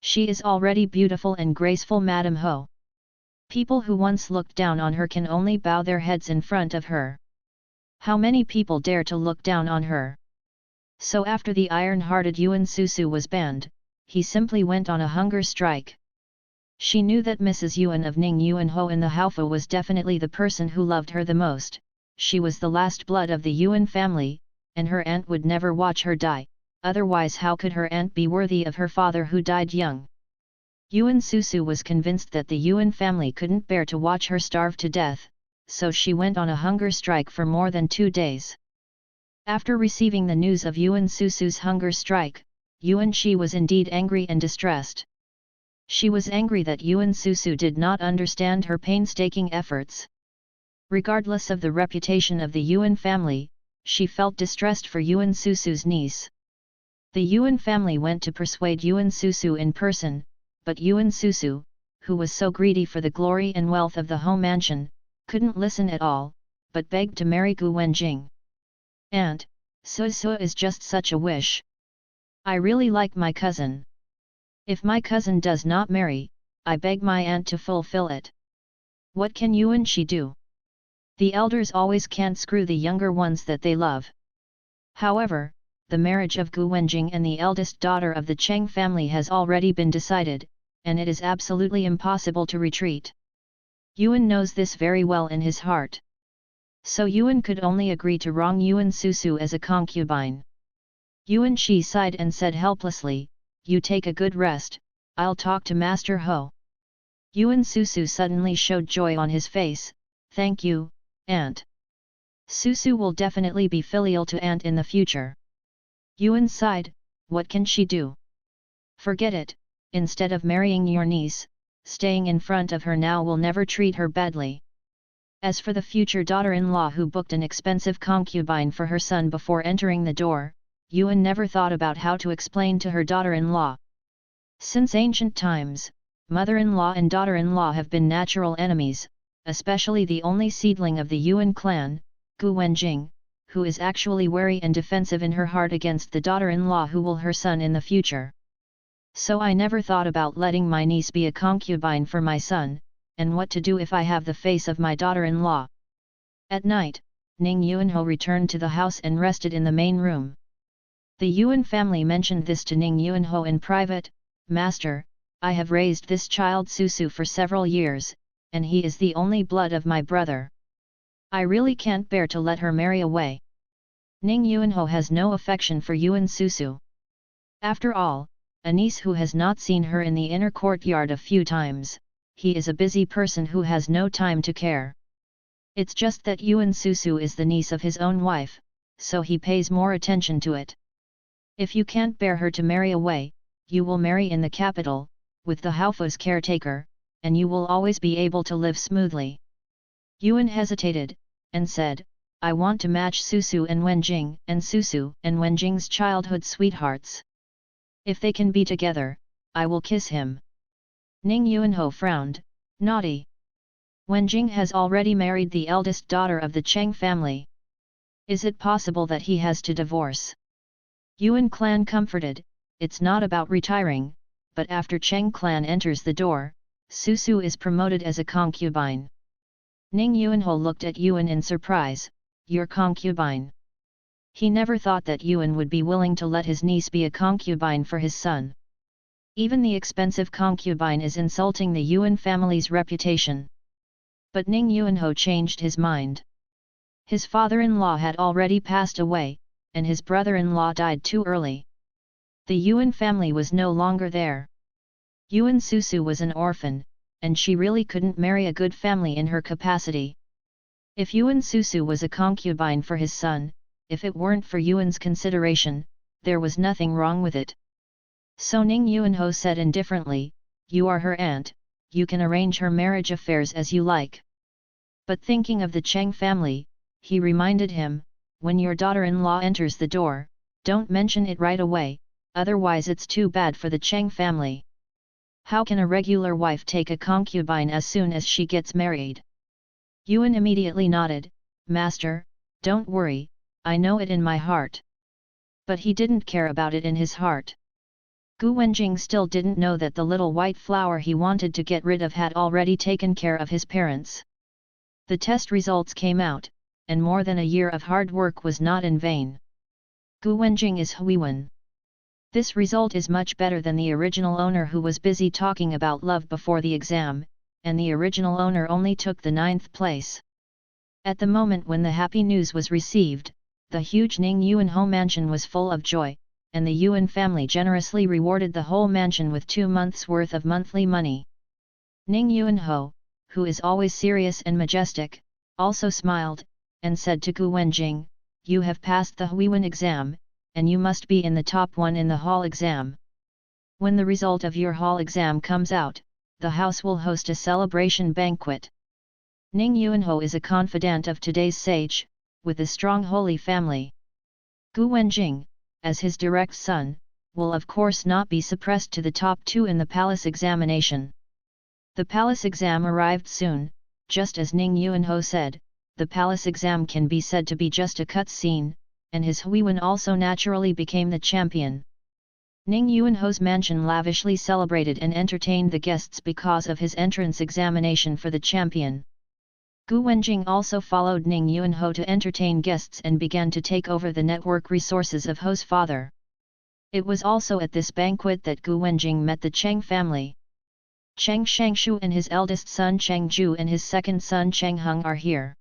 She is already beautiful and graceful, Madam Ho. People who once looked down on her can only bow their heads in front of her. How many people dare to look down on her? So after the iron-hearted Yuan Susu was banned, he simply went on a hunger strike. She knew that Mrs. Yuan of Ning Yuan Ho in the Haofu was definitely the person who loved her the most. She was the last blood of the Yuan family, and her aunt would never watch her die, otherwise how could her aunt be worthy of her father who died young? Yuan Susu was convinced that the Yuan family couldn't bear to watch her starve to death, so she went on a hunger strike for more than 2 days. After receiving the news of Yuan Susu's hunger strike, Yuan Shi was indeed angry and distressed. She was angry that Yuan Susu did not understand her painstaking efforts. Regardless of the reputation of the Yuan family, she felt distressed for Yuan Susu's niece. The Yuan family went to persuade Yuan Susu in person, but Yuan Susu, who was so greedy for the glory and wealth of the home mansion, couldn't listen at all, but begged to marry Gu Wenjing. "Aunt, Susu is just such a wish. I really like my cousin. If my cousin does not marry, I beg my aunt to fulfill it." What can Yuan Shi do? The elders always can't screw the younger ones that they love. However, the marriage of Gu Wenjing and the eldest daughter of the Cheng family has already been decided, and it is absolutely impossible to retreat. Yuan knows this very well in his heart. So Yuan could only agree to wrong Yuan Susu as a concubine. Yuan Shi sighed and said helplessly, "You take a good rest, I'll talk to Master Ho." Yuan Susu suddenly showed joy on his face. "Thank you, Aunt. Susu will definitely be filial to Aunt in the future." Yuan sighed, "What can she do? Forget it, instead of marrying your niece, staying in front of her now will never treat her badly." As for the future daughter-in-law who booked an expensive concubine for her son before entering the door, Yuan never thought about how to explain to her daughter-in-law. Since ancient times, mother-in-law and daughter-in-law have been natural enemies, especially the only seedling of the Yuan clan, Gu Wenjing, who is actually wary and defensive in her heart against the daughter-in-law who will her son in the future. So I never thought about letting my niece be a concubine for my son, and what to do if I have the face of my daughter-in-law. At night, Ning Yuanho returned to the house and rested in the main room. The Yuan family mentioned this to Ning Yuanho in private. "Master, I have raised this child Susu for several years, and he is the only blood of my brother. I really can't bear to let her marry away." Ning Yuanho has no affection for Yuan Susu. After all, a niece who has not seen her in the inner courtyard a few times, he is a busy person who has no time to care. It's just that Yuan Susu is the niece of his own wife, so he pays more attention to it. If you can't bear her to marry away, you will marry in the capital, with the Haofu's caretaker, and you will always be able to live smoothly. Yuan hesitated, and said, "I want to match Susu and Wenjing and Susu and Wenjing's childhood sweethearts. If they can be together, I will kiss him." Ning Yuanho frowned, "Naughty. Wenjing has already married the eldest daughter of the Cheng family. Is it possible that he has to divorce?" Yuan clan comforted, "It's not about retiring, but after Cheng clan enters the door, Susu is promoted as a concubine." Ning Yuanho looked at Yuan in surprise, "Your concubine?" He never thought that Yuan would be willing to let his niece be a concubine for his son. Even the expensive concubine is insulting the Yuan family's reputation. But Ning Yuanho changed his mind. His father-in-law had already passed away, and his brother-in-law died too early. The Yuan family was no longer there. Yuan Susu was an orphan, and she really couldn't marry a good family in her capacity. If Yuan Susu was a concubine for his son, if it weren't for Yuan's consideration, there was nothing wrong with it. So Ning Yuanho said indifferently, you are her aunt, you can arrange her marriage affairs as you like. But thinking of the Cheng family, he reminded him, when your daughter-in-law enters the door, don't mention it right away, otherwise it's too bad for the Cheng family. How can a regular wife take a concubine as soon as she gets married? Yuan immediately nodded, Master, don't worry, I know it in my heart. But he didn't care about it in his heart. Gu Wenjing still didn't know that the little white flower he wanted to get rid of had already taken care of his parents. The test results came out, and more than a year of hard work was not in vain. Gu Wenjing is Huiwen. This result is much better than the original owner who was busy talking about love before the exam, and the original owner only took the 9th place. At the moment when the happy news was received, the huge Ning Yuanho mansion was full of joy, and the Yuan family generously rewarded the whole mansion with 2 months' worth of monthly money. Ning Yuanho, who is always serious and majestic, also smiled, and said to Gu Wenjing, you have passed the Huiwen exam, and you must be in the top 1 in the hall exam. When the result of your hall exam comes out, the house will host a celebration banquet. Ning Yuanho is a confidant of today's sage, with a strong holy family. Gu Wenjing, as his direct son, will of course not be suppressed to the top 2 in the palace examination. The palace exam arrived soon, just as Ning Yuanho said, the palace exam can be said to be just a cutscene, and his Huiwen also naturally became the champion. Ning Yuanho's mansion lavishly celebrated and entertained the guests because of his entrance examination for the champion. Gu Wenjing also followed Ning Yuanho to entertain guests and began to take over the network resources of Ho's father. It was also at this banquet that Gu Wenjing met the Cheng family. Cheng Shangshu and his eldest son Cheng Ju and his second son Cheng Hung are here.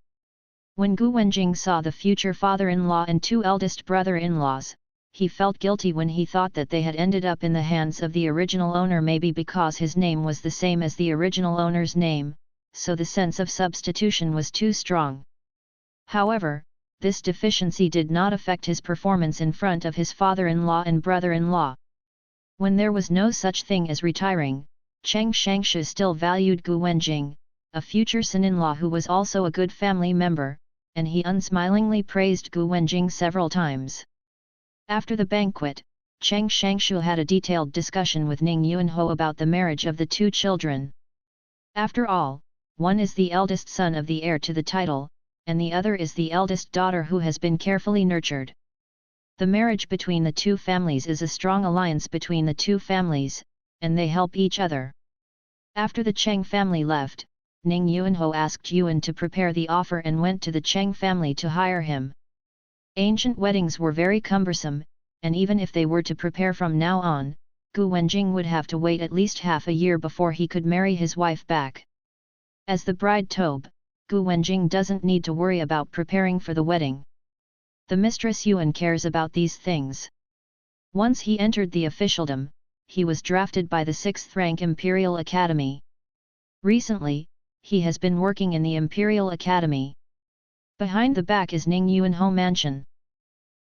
When Gu Wenjing saw the future father-in-law and 2 eldest brother-in-laws, he felt guilty when he thought that they had ended up in the hands of the original owner, maybe because his name was the same as the original owner's name, so the sense of substitution was too strong. However, this deficiency did not affect his performance in front of his father-in-law and brother-in-law. When there was no such thing as retiring, Cheng Shangshu still valued Gu Wenjing, a future son-in-law who was also a good family member, and he unsmilingly praised Gu Wenjing several times. After the banquet, Cheng Shangshu had a detailed discussion with Ning Yuanho about the marriage of the 2 children. After all, one is the eldest son of the heir to the title, and the other is the eldest daughter who has been carefully nurtured. The marriage between the 2 families is a strong alliance between the 2 families, and they help each other. After the Cheng family left, Ning Yuanho asked Yuan to prepare the offer and went to the Cheng family to hire him. Ancient weddings were very cumbersome, and even if they were to prepare from now on, Gu Wenjing would have to wait at least half a year before he could marry his wife back. As the bride Tobe, Gu Wenjing doesn't need to worry about preparing for the wedding. The mistress Yuan cares about these things. Once he entered the officialdom, he was drafted by the 6th rank Imperial Academy. Recently, he has been working in the Imperial Academy. Behind the back is Ning Yuanho Mansion.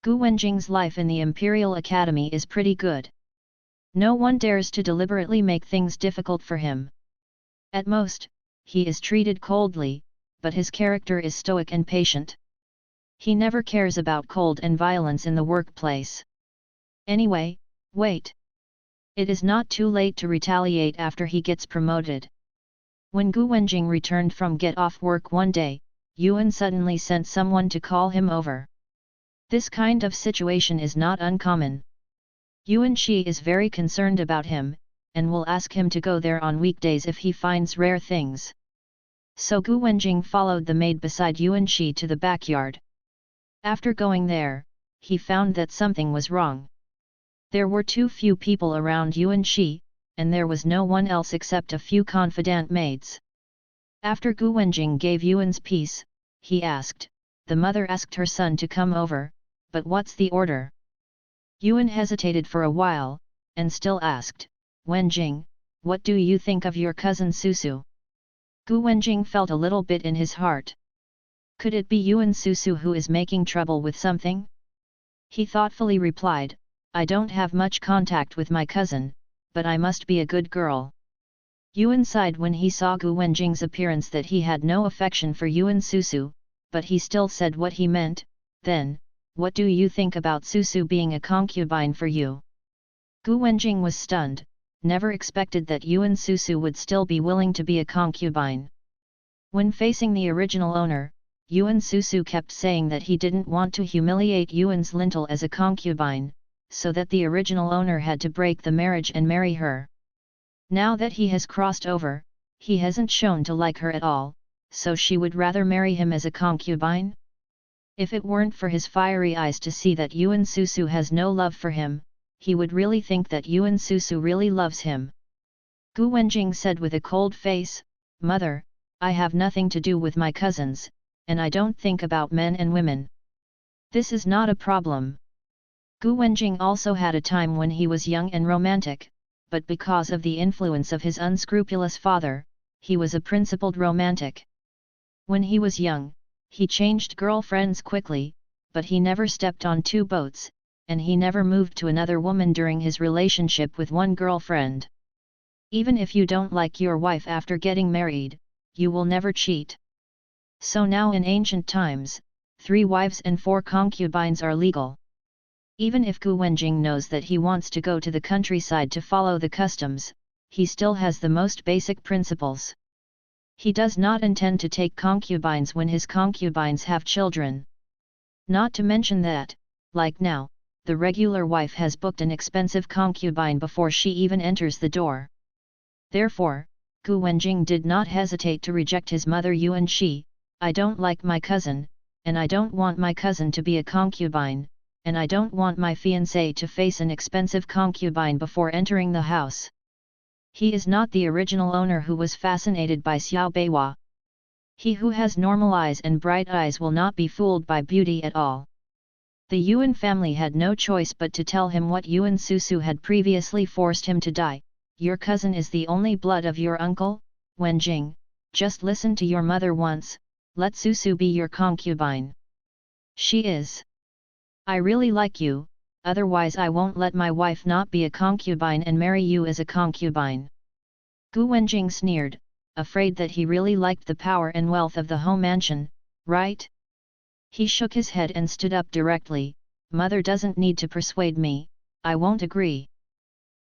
Gu Wenjing's life in the Imperial Academy is pretty good. No one dares to deliberately make things difficult for him. At most, he is treated coldly, but his character is stoic and patient. He never cares about cold and violence in the workplace. Anyway, wait. It is not too late to retaliate after he gets promoted. When Gu Wenjing returned from get off work one day, Yuan suddenly sent someone to call him over. This kind of situation is not uncommon. Yuan Shi is very concerned about him, and will ask him to go there on weekdays if he finds rare things. So Gu Wenjing followed the maid beside Yuan Shi to the backyard. After going there, he found that something was wrong. There were too few people around Yuan Shi, and there was no one else except a few confidant maids. After Gu Wenjing gave Yuan's piece, he asked, the mother asked her son to come over, but what's the order? Yuan hesitated for a while, and still asked, Wenjing, what do you think of your cousin Susu? Gu Wenjing felt a little bit in his heart. Could it be Yuan Susu who is making trouble with something? He thoughtfully replied, I don't have much contact with my cousin, but I must be a good girl. Yuan sighed when he saw Gu Wenjing's appearance that he had no affection for Yuan Susu, but he still said what he meant. Then, what do you think about Susu being a concubine for you? Gu Wenjing was stunned, never expected that Yuan Susu would still be willing to be a concubine. When facing the original owner, Yuan Susu kept saying that he didn't want to humiliate Yuan's lintel as a concubine, so that the original owner had to break the marriage and marry her. Now that he has crossed over, he hasn't shown to like her at all, so she would rather marry him as a concubine? If it weren't for his fiery eyes to see that Yuan Susu has no love for him, he would really think that Yuan Susu really loves him. Gu Wenjing said with a cold face, "Mother, I have nothing to do with my cousins, and I don't think about men and women. This is not a problem." Gu Wenjing also had a time when he was young and romantic, but because of the influence of his unscrupulous father, he was a principled romantic. When he was young, he changed girlfriends quickly, but he never stepped on two boats, and he never moved to another woman during his relationship with one girlfriend. Even if you don't like your wife after getting married, you will never cheat. So now in ancient times, 3 wives and 4 concubines are legal. Even if Gu Wenjing knows that he wants to go to the countryside to follow the customs, he still has the most basic principles. He does not intend to take concubines when his concubines have children. Not to mention that, like now, the regular wife has booked an expensive concubine before she even enters the door. Therefore, Gu Wenjing did not hesitate to reject his mother Yuan Shi. "I don't like my cousin, and I don't want my cousin to be a concubine, and I don't want my fiancé to face an expensive concubine before entering the house." He is not the original owner who was fascinated by Xiao Beihua. He who has normal eyes and bright eyes will not be fooled by beauty at all. The Yuan family had no choice but to tell him what Yuan Susu had previously forced him to die. "Your cousin is the only blood of your uncle, Wenjing, just listen to your mother once, let Susu be your concubine. She is. I really like you, otherwise I won't let my wife not be a concubine and marry you as a concubine." Gu Wenjing sneered, afraid that he really liked the power and wealth of the home mansion, right? He shook his head and stood up directly. "Mother doesn't need to persuade me, I won't agree."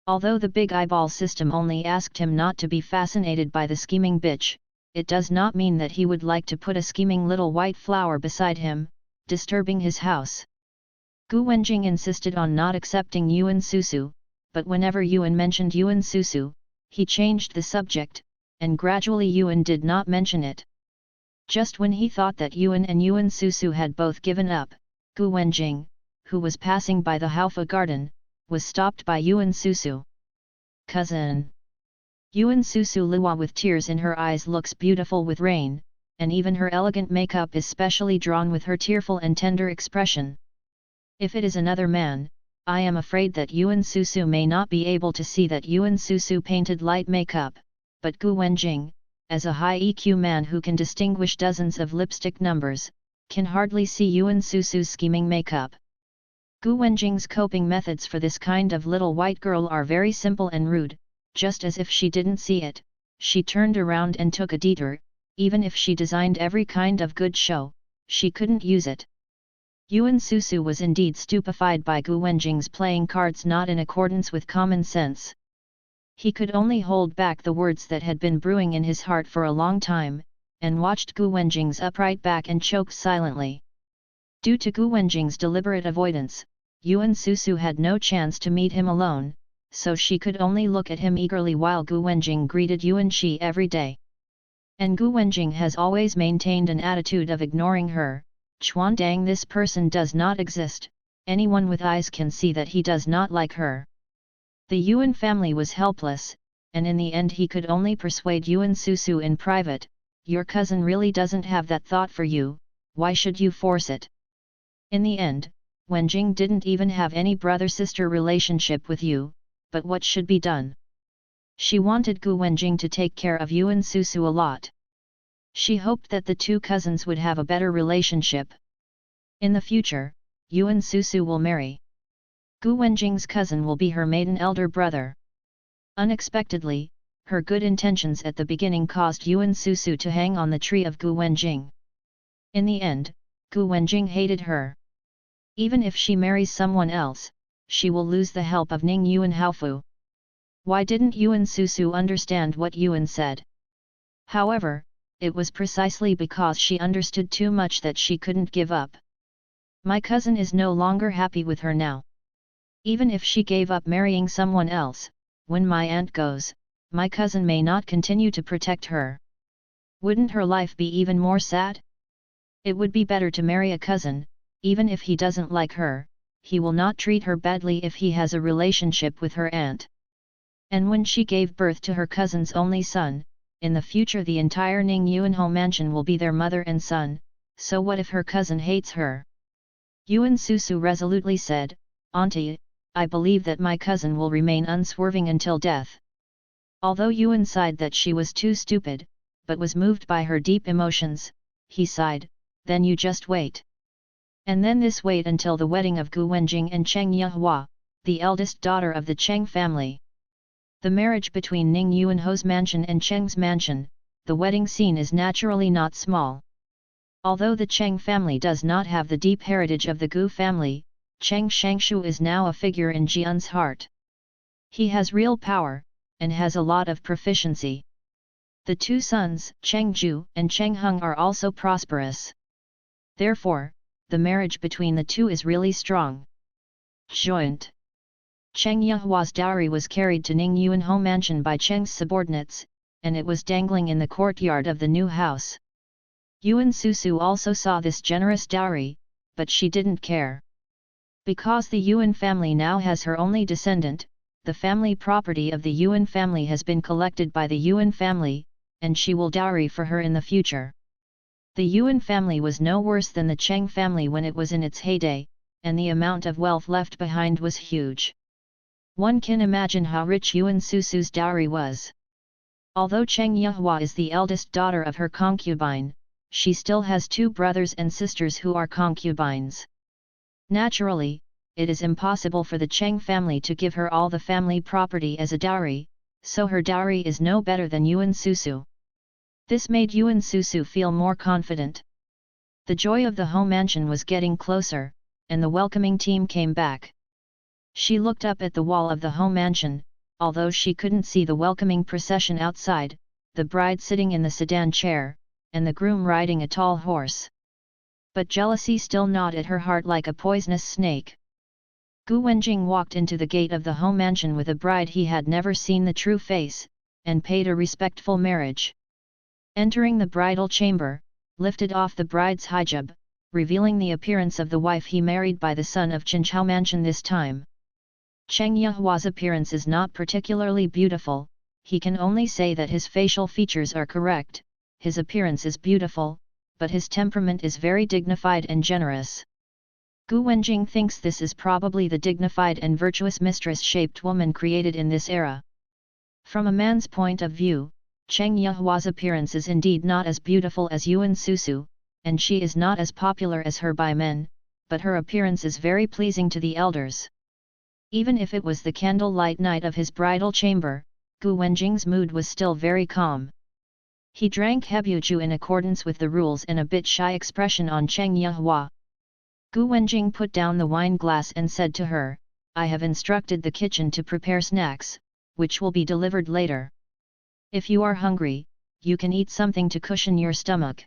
Although the big eyeball system only asked him not to be fascinated by the scheming bitch, it does not mean that he would like to put a scheming little white flower beside him, disturbing his house. Gu Wenjing insisted on not accepting Yuan Susu, but whenever Yuan mentioned Yuan Susu, he changed the subject, and gradually Yuan did not mention it. Just when he thought that Yuan and Yuan Susu had both given up, Gu Wenjing, who was passing by the Haufa garden, was stopped by Yuan Susu. "Cousin." Yuan Susu Lua with tears in her eyes looks beautiful with rain, and even her elegant makeup is specially drawn with her tearful and tender expression. If it is another man, I am afraid that Yuan Susu may not be able to see that Yuan Susu painted light makeup, but Gu Wenjing, as a high EQ man who can distinguish dozens of lipstick numbers, can hardly see Yuan Susu's scheming makeup. Gu Wenjing's coping methods for this kind of little white girl are very simple and rude. Just as if she didn't see it, she turned around and took a detour. Even if she designed every kind of good show, she couldn't use it. Yuan Susu was indeed stupefied by Gu Wenjing's playing cards not in accordance with common sense. He could only hold back the words that had been brewing in his heart for a long time, and watched Gu Wenjing's upright back and choke silently. Due to Gu Wenjing's deliberate avoidance, Yuan Susu had no chance to meet him alone, so she could only look at him eagerly while Gu Wenjing greeted Yuan Shi every day. And Gu Wenjing has always maintained an attitude of ignoring her. "Chuan Dang, this person does not exist, anyone with eyes can see that he does not like her." The Yuan family was helpless, and in the end he could only persuade Yuan Susu in private, "Your cousin really doesn't have that thought for you, why should you force it?" In the end, Wenjing didn't even have any brother-sister relationship with you, but what should be done? She wanted Gu Wenjing to take care of Yuan Susu a lot. She hoped that the two cousins would have a better relationship. In the future, Yuan Susu will marry. Gu Wenjing's cousin will be her maiden elder brother. Unexpectedly, her good intentions at the beginning caused Yuan Susu to hang on the tree of Gu Wenjing. In the end, Gu Wenjing hated her. Even if she marries someone else, she will lose the help of Ning Yuan Haofu. Why didn't Yuan Susu understand what Yuan said? However, it was precisely because she understood too much that she couldn't give up. My cousin is no longer happy with her now. Even if she gave up marrying someone else, when my aunt goes, my cousin may not continue to protect her. Wouldn't her life be even more sad? It would be better to marry a cousin, even if he doesn't like her, he will not treat her badly if he has a relationship with her aunt. And when she gave birth to her cousin's only son, in the future the entire Ning Yuanho mansion will be their mother and son, so what if her cousin hates her? Yuan Susu resolutely said, Auntie, I believe that my cousin will remain unswerving until death. Although Yuan sighed that she was too stupid, but was moved by her deep emotions, he sighed, then you just wait. And then this wait until the wedding of Gu Wenjing and Cheng Yehua, the eldest daughter of the Cheng family. The marriage between Ning Yuanho's mansion and Cheng's mansion, the wedding scene is naturally not small. Although the Cheng family does not have the deep heritage of the Gu family, Cheng Shangshu is now a figure in Jian's heart. He has real power, and has a lot of proficiency. The two sons, Cheng Ju and Cheng Hung, are also prosperous. Therefore, the marriage between the two is really strong. Joint. Cheng Yehua's dowry was carried to Ning Yuanho mansion by Cheng's subordinates, and it was dangling in the courtyard of the new house. Yuan Susu also saw this generous dowry, but she didn't care. Because the Yuan family now has her only descendant, the family property of the Yuan family has been collected by the Yuan family, and she will dowry for her in the future. The Yuan family was no worse than the Cheng family when it was in its heyday, and the amount of wealth left behind was huge. One can imagine how rich Yuan Susu's dowry was. Although Cheng Yehua is the eldest daughter of her concubine, she still has two brothers and sisters who are concubines. Naturally, it is impossible for the Cheng family to give her all the family property as a dowry, so her dowry is no better than Yuan Susu. This made Yuan Susu feel more confident. The joy of the home mansion was getting closer, and the welcoming team came back. She looked up at the wall of the home mansion, although she couldn't see the welcoming procession outside, the bride sitting in the sedan chair, and the groom riding a tall horse. But jealousy still gnawed at her heart like a poisonous snake. Gu Wenjing walked into the gate of the home mansion with a bride he had never seen the true face, and paid a respectful marriage. Entering the bridal chamber, lifted off the bride's hijab, revealing the appearance of the wife he married by the son of Chinchao mansion this time. Cheng Yehua's appearance is not particularly beautiful, he can only say that his facial features are correct, his appearance is beautiful, but his temperament is very dignified and generous. Gu Wenjing thinks this is probably the dignified and virtuous mistress-shaped woman created in this era. From a man's point of view, Cheng Yehua's appearance is indeed not as beautiful as Yuan Susu, and she is not as popular as her by men, but her appearance is very pleasing to the elders. Even if it was the candlelight night of his bridal chamber, Gu Wenjing's mood was still very calm. He drank hebuju in accordance with the rules and a bit shy expression on Cheng Yehua. Gu Wenjing put down the wine glass and said to her, I have instructed the kitchen to prepare snacks, which will be delivered later. If you are hungry, you can eat something to cushion your stomach.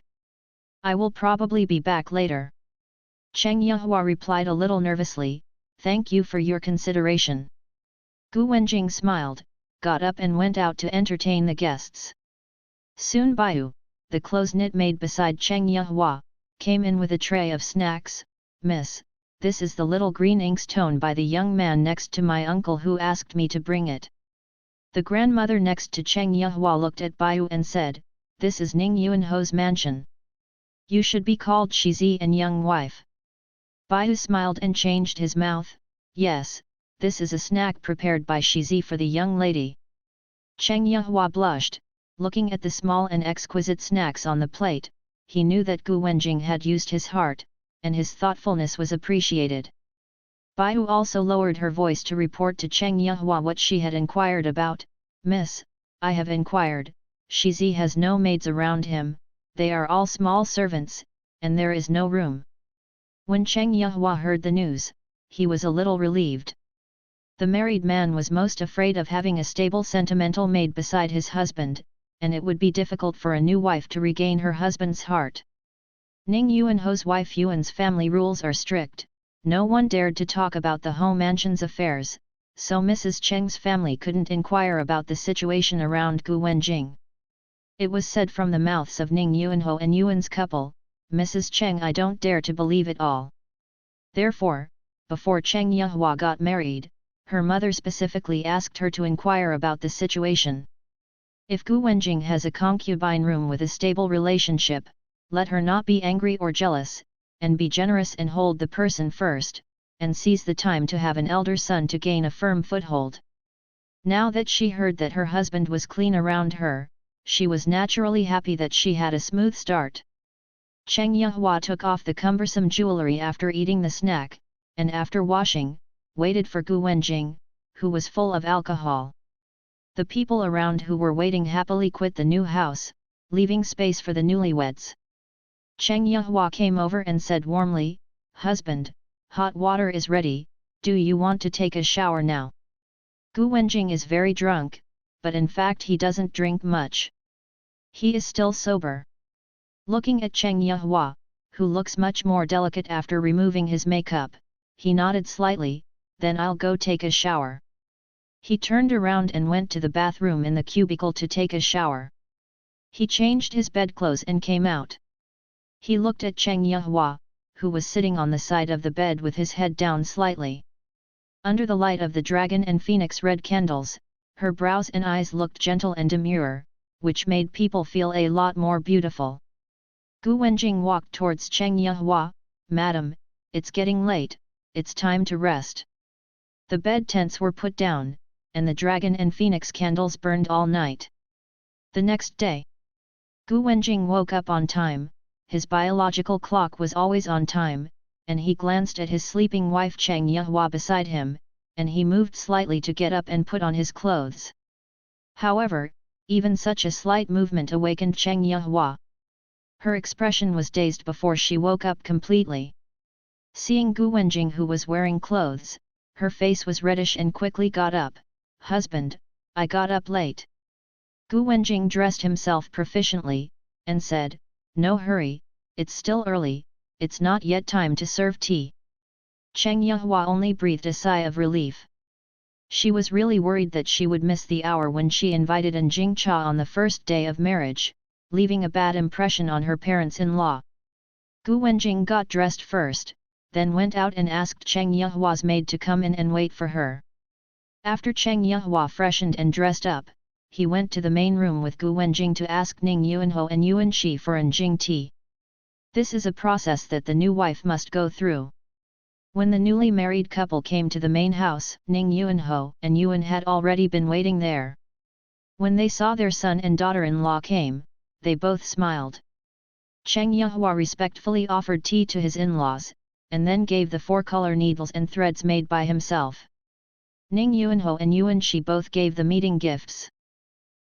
I will probably be back later. Cheng Yehua replied a little nervously, Thank you for your consideration. Gu Wenjing smiled, got up and went out to entertain the guests. Soon Baiyu, the close-knit maid beside Cheng Yehua, came in with a tray of snacks. Miss, this is the little green inkstone by the young man next to my uncle who asked me to bring it. The grandmother next to Cheng Yehua looked at Baiyu and said, This is Ning Yuanho's mansion. You should be called Shizi and young wife. Baiyu smiled and changed his mouth, Yes, this is a snack prepared by Shizi for the young lady. Cheng Yehua blushed, looking at the small and exquisite snacks on the plate, he knew that Gu Wenjing had used his heart, and his thoughtfulness was appreciated. Baiyu also lowered her voice to report to Cheng Yehua what she had inquired about, Miss, I have inquired, Shizi has no maids around him, they are all small servants, and there is no room. When Cheng Yehua heard the news, he was a little relieved. The married man was most afraid of having a stable sentimental maid beside his husband, and it would be difficult for a new wife to regain her husband's heart. Ning Yuanho's wife Yuan's family rules are strict, no one dared to talk about the home mansion's affairs, so Mrs. Cheng's family couldn't inquire about the situation around Gu Wenjing. It was said from the mouths of Ning Yuanho and Yuan's couple, Mrs. Cheng, I don't dare to believe it all. Therefore, before Cheng Yehua got married, her mother specifically asked her to inquire about the situation. If Gu Wenjing has a concubine room with a stable relationship, let her not be angry or jealous, and be generous and hold the person first, and seize the time to have an elder son to gain a firm foothold. Now that she heard that her husband was clean around her, she was naturally happy that she had a smooth start. Cheng Yehua took off the cumbersome jewelry after eating the snack, and after washing, waited for Gu Wenjing, who was full of alcohol. The people around who were waiting happily quit the new house, leaving space for the newlyweds. Cheng Yehua came over and said warmly, "Husband, hot water is ready, do you want to take a shower now?" Gu Wenjing is very drunk, but in fact he doesn't drink much. He is still sober. Looking at Cheng Yehua, who looks much more delicate after removing his makeup, he nodded slightly, then I'll go take a shower. He turned around and went to the bathroom in the cubicle to take a shower. He changed his bedclothes and came out. He looked at Cheng Yehua, who was sitting on the side of the bed with his head down slightly. Under the light of the dragon and phoenix red candles, her brows and eyes looked gentle and demure, which made people feel a lot more beautiful. Gu Wenjing walked towards Cheng Yehua, "Madam, it's getting late, it's time to rest." The bed tents were put down, and the dragon and phoenix candles burned all night. The next day, Gu Wenjing woke up on time, his biological clock was always on time, and he glanced at his sleeping wife Cheng Yehua beside him, and he moved slightly to get up and put on his clothes. However, even such a slight movement awakened Cheng Yehua. Her expression was dazed before she woke up completely. Seeing Gu Wenjing who was wearing clothes, her face was reddish and quickly got up. "Husband, I got up late." Gu Wenjing dressed himself proficiently, and said, "No hurry, it's still early, it's not yet time to serve tea." Cheng Yehua only breathed a sigh of relief. She was really worried that she would miss the hour when she invited An Jingcha on the first day of marriage, leaving a bad impression on her parents-in-law. Gu Wenjing got dressed first, then went out and asked Cheng Yehua's maid to come in and wait for her. After Cheng Yehua freshened and dressed up, he went to the main room with Gu Wenjing to ask Ning Yuanho and Yuan Shi for An Jing tea. This is a process that the new wife must go through. When the newly married couple came to the main house, Ning Yuanho and Yuan had already been waiting there. When they saw their son and daughter-in-law came, they both smiled. Cheng Yehua respectfully offered tea to his in-laws, and then gave the 4-color needles and threads made by himself. Ning Yuanho and Yuan Shi both gave the meeting gifts.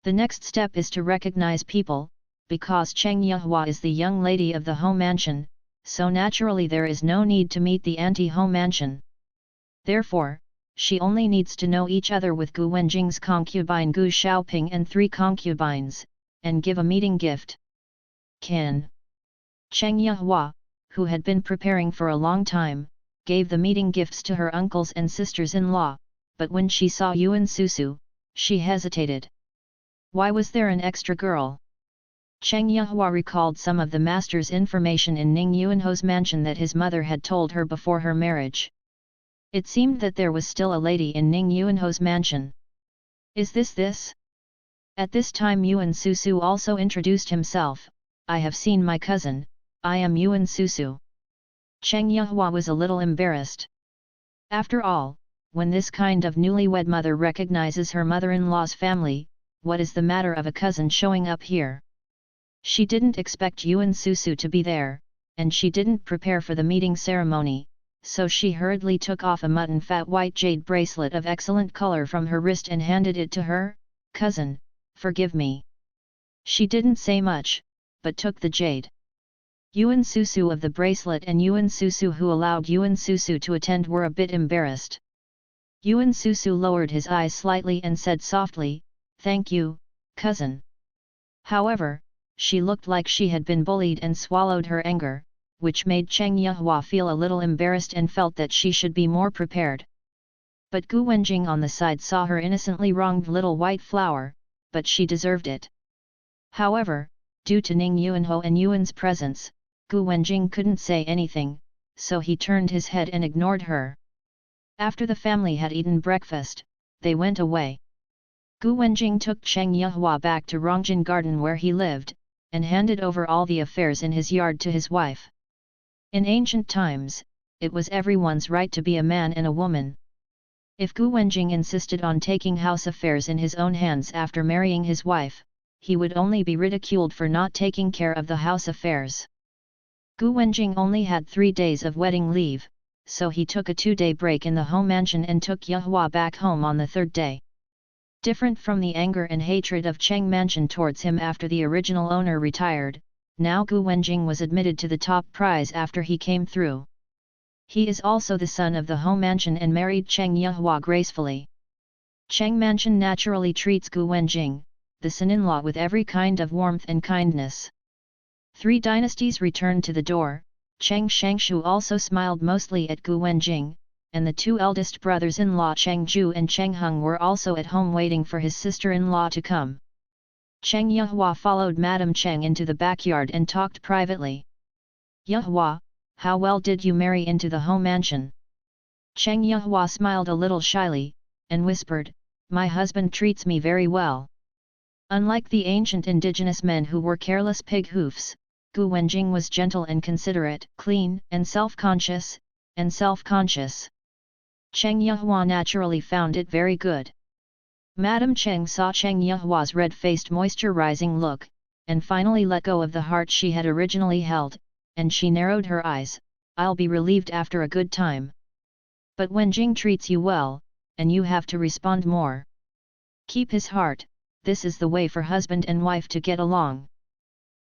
The next step is to recognize people, because Cheng Yehua is the young lady of the home mansion, so naturally there is no need to meet the anti-home mansion. Therefore, she only needs to know each other with Gu Wenjing's concubine Gu Xiaoping and 3 concubines, and give a meeting gift. Can. Cheng Yehua, who had been preparing for a long time, gave the meeting gifts to her uncles and sisters-in-law, but when she saw Yuan Susu, she hesitated. Why was there an extra girl? Cheng Yehua recalled some of the master's information in Ning Yuanho's mansion that his mother had told her before her marriage. It seemed that there was still a lady in Ning Yuanho's mansion. Is this? At this time Yuan Susu also introduced himself. "I have seen my cousin, I am Yuan Susu." Cheng Yehua was a little embarrassed. After all, when this kind of newlywed mother recognizes her mother-in-law's family, what is the matter of a cousin showing up here? She didn't expect Yuan Susu to be there, and she didn't prepare for the meeting ceremony, so she hurriedly took off a mutton fat white jade bracelet of excellent color from her wrist and handed it to her cousin, forgive me." She didn't say much, but took the jade. Yuan Susu of the bracelet and Yuan Susu who allowed Yuan Susu to attend were a bit embarrassed. Yuan Susu lowered his eyes slightly and said softly, "Thank you, cousin." However, she looked like she had been bullied and swallowed her anger, which made Cheng Yehua feel a little embarrassed and felt that she should be more prepared. But Gu Wenjing on the side saw her innocently wronged little white flower, but she deserved it. However, due to Ning Yuanho and Yuan's presence, Gu Wenjing couldn't say anything, so he turned his head and ignored her. After the family had eaten breakfast, they went away. Gu Wenjing took Cheng Yehua back to Rongjin Garden where he lived, and handed over all the affairs in his yard to his wife. In ancient times, it was everyone's right to be a man and a woman. If Gu Wenjing insisted on taking house affairs in his own hands after marrying his wife, he would only be ridiculed for not taking care of the house affairs. Gu Wenjing only had 3 days of wedding leave, so he took a 2-day break in the home mansion and took Yehua back home on the 3rd day. Different from the anger and hatred of Cheng Mansion towards him after the original owner retired, now Gu Wenjing was admitted to the top prize after he came through. He is also the son of the home mansion and married Cheng Yehua gracefully. Cheng Mansion naturally treats Gu Wenjing, the son-in-law, with every kind of warmth and kindness. 3 dynasties returned to the door. Cheng Shangshu also smiled mostly at Gu Wenjing, and the 2 eldest brothers-in-law Cheng Ju and Cheng Hung were also at home waiting for his sister-in-law to come. Cheng Yehua followed Madame Cheng into the backyard and talked privately. "Yehua, how well did you marry into the home mansion?" Cheng Yehua smiled a little shyly, and whispered, "My husband treats me very well." Unlike the ancient indigenous men who were careless pig hoofs, Gu Wenjing was gentle and considerate, clean and self-conscious. Cheng Yehua naturally found it very good. Madame Cheng saw Cheng Yehua's red-faced moisturizing look, and finally let go of the heart she had originally held, and she narrowed her eyes. "I'll be relieved after a good time. But Wenjing treats you well, and you have to respond more. Keep his heart, this is the way for husband and wife to get along."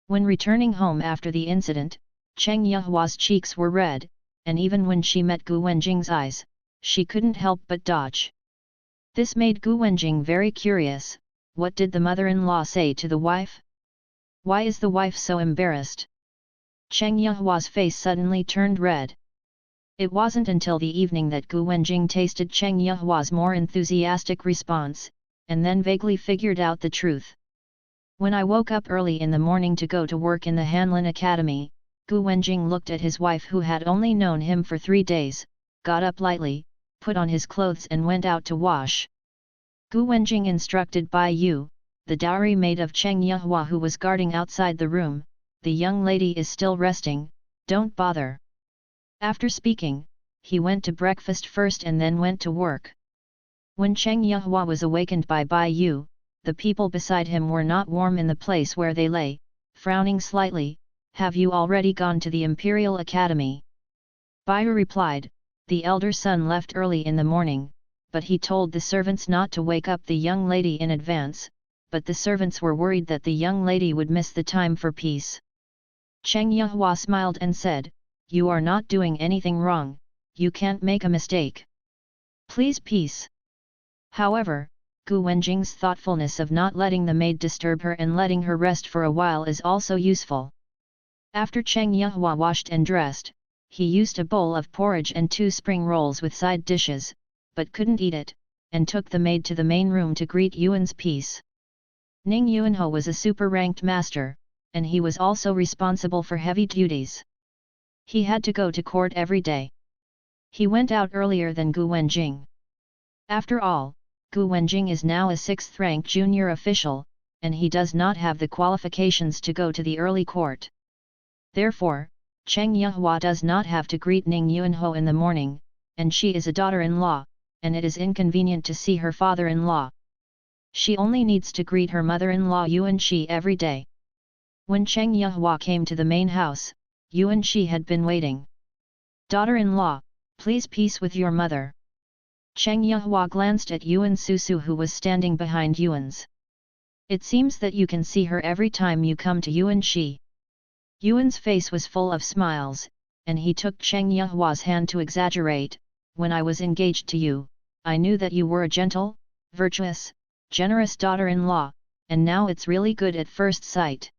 When returning home after the incident, Cheng Yehua's cheeks were red, and even when she met Gu Wenjing's eyes, she couldn't help but dodge. This made Gu Wenjing very curious. What did the mother-in-law say to the wife? Why is the wife so embarrassed? Cheng Yehua's face suddenly turned red. It wasn't until the evening that Gu Wenjing tasted Cheng Yehua's more enthusiastic response, and then vaguely figured out the truth. "When I woke up early in the morning to go to work in the Hanlin Academy," Gu Wenjing looked at his wife who had only known him for 3 days, got up lightly, put on his clothes and went out to wash. Gu Wenjing instructed Bai Yu, the dowry maid of Cheng Yehua who was guarding outside the room, "The young lady is still resting, don't bother." After speaking, he went to breakfast first and then went to work. When Cheng Yehua was awakened by Bai Yu, the people beside him were not warm in the place where they lay. Frowning slightly, "Have you already gone to the Imperial Academy?" Bai Yu replied, "The elder son left early in the morning, but he told the servants not to wake up the young lady in advance, but the servants were worried that the young lady would miss the time for peace." Cheng Yehua smiled and said, "You are not doing anything wrong, you can't make a mistake. Please peace." However, Gu Wenjing's thoughtfulness of not letting the maid disturb her and letting her rest for a while is also useful. After Cheng Yehua washed and dressed, he used a bowl of porridge and 2 spring rolls with side dishes, but couldn't eat it, and took the maid to the main room to greet Yuan's peace. Ning Yuanho was a super-ranked master, and he was also responsible for heavy duties. He had to go to court every day. He went out earlier than Gu Wenjing. After all, Gu Wenjing is now a 6th-rank junior official, and he does not have the qualifications to go to the early court. Therefore, Cheng Yehua does not have to greet Ning Yuanho in the morning, and she is a daughter-in-law, and it is inconvenient to see her father-in-law. She only needs to greet her mother-in-law Yuan Shi every day. When Cheng Yehua came to the main house, Yuan Shi had been waiting. "Daughter-in-law, please peace with your mother." Cheng Yehua glanced at Yuan Susu who was standing behind Yuan's. It seems that you can see her every time you come to Yuan Shi. Yuan's face was full of smiles, and he took Cheng Yehua's hand to exaggerate. When I was engaged to you, I knew that you were a gentle, virtuous, generous daughter-in-law, and now it's really good at first sight.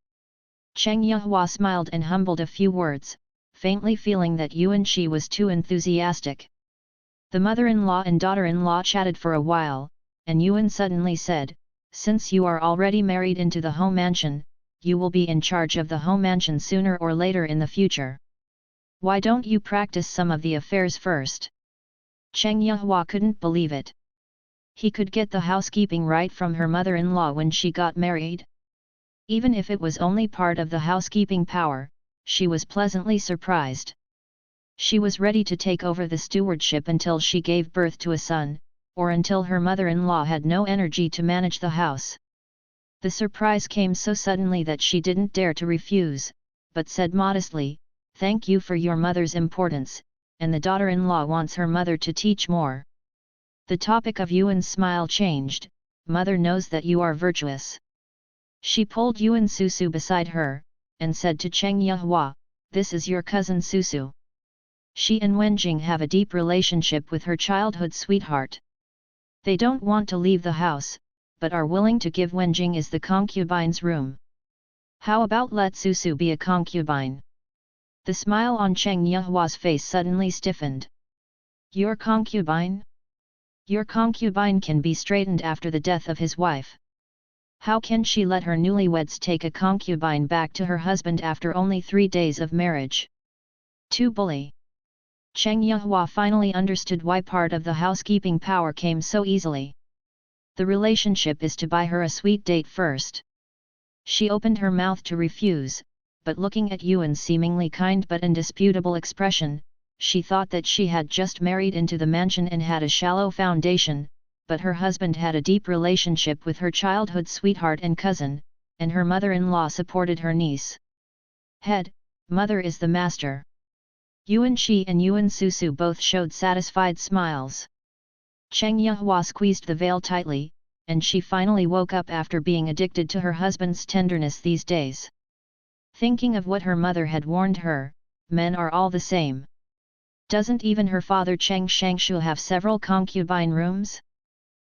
Cheng Yehua smiled and humbled a few words, faintly feeling that Yuan Shi was too enthusiastic. The mother-in-law and daughter-in-law chatted for a while, and Yuan suddenly said, "Since you are already married into the home mansion, you will be in charge of the home mansion sooner or later in the future. Why don't you practice some of the affairs first?" Cheng Yehua couldn't believe it. He could get the housekeeping right from her mother-in-law when she got married. Even if it was only part of the housekeeping power, she was pleasantly surprised. She was ready to take over the stewardship until she gave birth to a son, or until her mother-in-law had no energy to manage the house. The surprise came so suddenly that she didn't dare to refuse, but said modestly, "Thank you for your mother's importance," and the daughter-in-law wants her mother to teach more. The topic of Yuan's smile changed. "Mother knows that you are virtuous." She pulled Yuan Susu beside her, and said to Cheng Yehua, "This is your cousin Susu. She and Wenjing have a deep relationship with her childhood sweetheart. They don't want to leave the house, but are willing to give Wenjing as the concubine's room. How about let Susu be a concubine?" The smile on Cheng Yehua's face suddenly stiffened. "Your concubine? Your concubine can be straightened after the death of his wife. How can she let her newlyweds take a concubine back to her husband after only 3 days of marriage? Too bully." Cheng Yehua finally understood why part of the housekeeping power came so easily. The relationship is to buy her a sweet date first. She opened her mouth to refuse, but looking at Yuan's seemingly kind but indisputable expression, she thought that she had just married into the mansion and had a shallow foundation, but her husband had a deep relationship with her childhood sweetheart and cousin, and her mother-in-law supported her niece. Head, mother is the master. Yuan Shi and Yuan Susu both showed satisfied smiles. Cheng Yehua squeezed the veil tightly, and she finally woke up after being addicted to her husband's tenderness these days. Thinking of what her mother had warned her, men are all the same. Doesn't even her father Cheng Shangshu have several concubine rooms?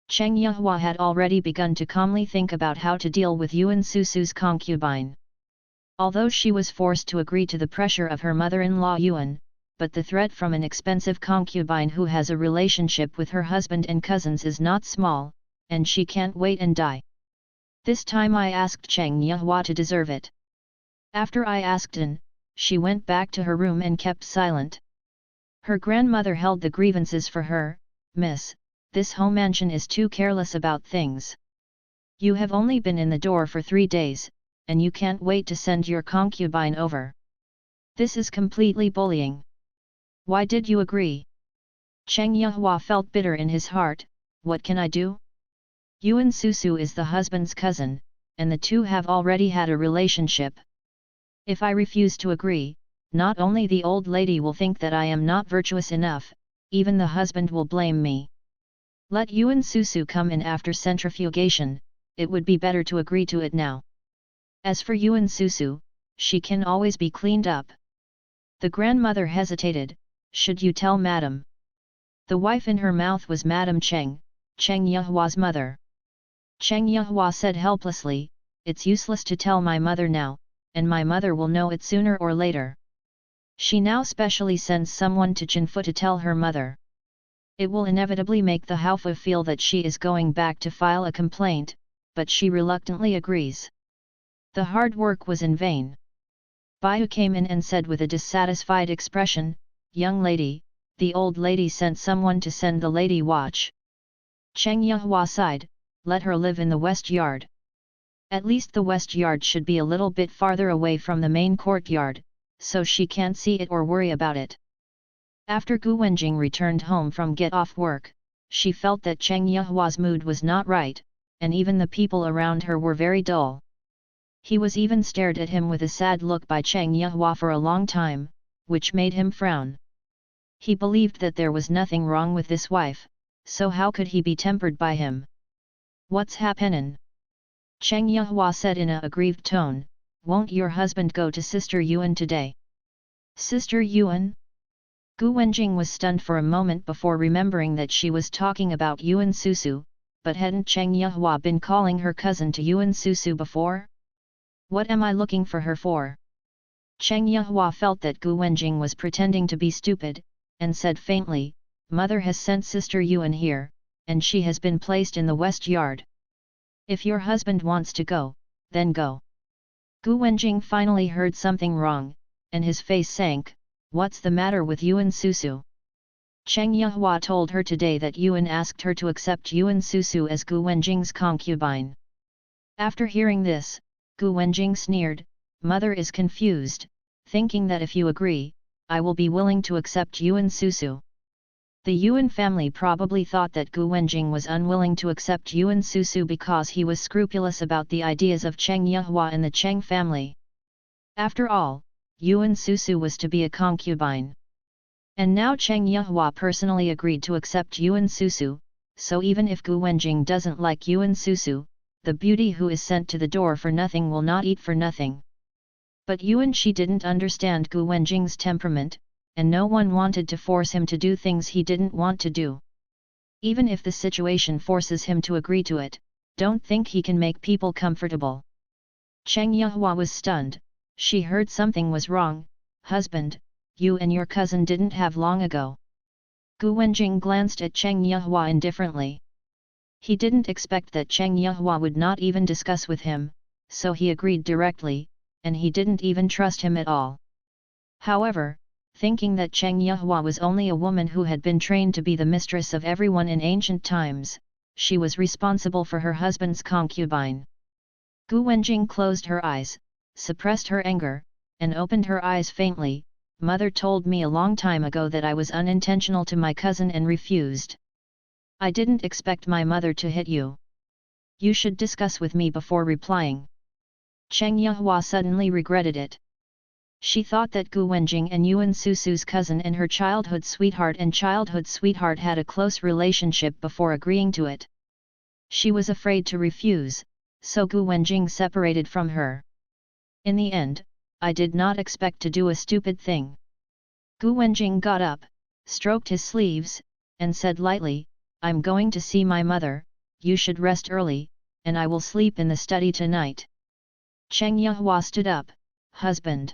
Cheng Yehua had already begun to calmly think about how to deal with Yuan Susu's concubine. Although she was forced to agree to the pressure of her mother-in-law Yuan, but the threat from an expensive concubine who has a relationship with her husband and cousins is not small, and she can't wait and die. This time I asked Cheng Yehua to deserve it. After I asked an, she went back to her room and kept silent. Her grandmother held the grievances for her. "Miss, this home mansion is too careless about things. You have only been in the door for 3 days, and you can't wait to send your concubine over. This is completely bullying. Why did you agree?" Cheng Yehua felt bitter in his heart. What can I do? Yuan Susu is the husband's cousin, and the two have already had a relationship. If I refuse to agree, not only the old lady will think that I am not virtuous enough, even the husband will blame me. Let Yuan Susu come in after centrifugation, it would be better to agree to it now. As for Yuan Susu, she can always be cleaned up. The grandmother hesitated. "Should you tell Madam?" The wife in her mouth was Madam Cheng, Cheng Yehua's mother. Cheng Yehua said helplessly, "It's useless to tell my mother now, and my mother will know it sooner or later." She now specially sends someone to Jinfu to tell her mother. It will inevitably make the Haufa feel that she is going back to file a complaint, but she reluctantly agrees. The hard work was in vain. Baihu came in and said with a dissatisfied expression, "Young lady, the old lady sent someone to send the lady watch." Cheng Yehua sighed, "Let her live in the west yard. At least the west yard should be a little bit farther away from the main courtyard, so she can't see it or worry about it." After Gu Wenjing returned home from get-off work, she felt that Cheng Yehua's mood was not right, and even the people around her were very dull. He was even stared at him with a sad look by Cheng Yehua for a long time, which made him frown. He believed that there was nothing wrong with this wife, so how could he be tempered by him? "What's happenin'?" Cheng Yehua said in a aggrieved tone, "Won't your husband go to Sister Yuan today?" Sister Yuan? Gu Wenjing was stunned for a moment before remembering that she was talking about Yuan Susu, but hadn't Cheng Yehua been calling her cousin to Yuan Susu before? What am I looking for her for? Cheng Yehua felt that Gu Wenjing was pretending to be stupid, and said faintly, "Mother has sent Sister Yuan here, and she has been placed in the west yard. If your husband wants to go, then go." Gu Wenjing finally heard something wrong, and his face sank. "What's the matter with Yuan Susu?" Cheng Yehua told her today that Yuan asked her to accept Yuan Susu as Gu Wenjing's concubine. After hearing this, Gu Wenjing sneered, "Mother is confused, thinking that if you agree, I will be willing to accept Yuan Susu." The Yuan family probably thought that Gu Wenjing was unwilling to accept Yuan Susu because he was scrupulous about the ideas of Cheng Yehua and the Cheng family. After all, Yuan Susu was to be a concubine. And now Cheng Yehua personally agreed to accept Yuan Susu, so even if Gu Wenjing doesn't like Yuan Susu, the beauty who is sent to the door for nothing will not eat for nothing. But Yuan Shi didn't understand Gu Wenjing's temperament, and no one wanted to force him to do things he didn't want to do. Even if the situation forces him to agree to it, don't think he can make people comfortable. Cheng Yehua was stunned. She heard something was wrong. "Husband, you and your cousin didn't have long ago." Gu Wenjing glanced at Cheng Yehua indifferently. He didn't expect that Cheng Yehua would not even discuss with him, so he agreed directly, and he didn't even trust him at all. However, thinking that Cheng Yehua was only a woman who had been trained to be the mistress of everyone in ancient times, she was responsible for her husband's concubine. Gu Wenjing closed her eyes, suppressed her anger, and opened her eyes faintly. "Mother told me a long time ago that I was unintentional to my cousin and refused. I didn't expect my mother to hit you. You should discuss with me before replying." Cheng Yehua suddenly regretted it. She thought that Gu Wenjing and Yuan Susu's cousin and her childhood sweetheart had a close relationship before agreeing to it. She was afraid to refuse, so Gu Wenjing separated from her. "In the end, I did not expect to do a stupid thing." Gu Wenjing got up, stroked his sleeves, and said lightly, "I'm going to see my mother, you should rest early, and I will sleep in the study tonight." Cheng Yehua stood up, "Husband."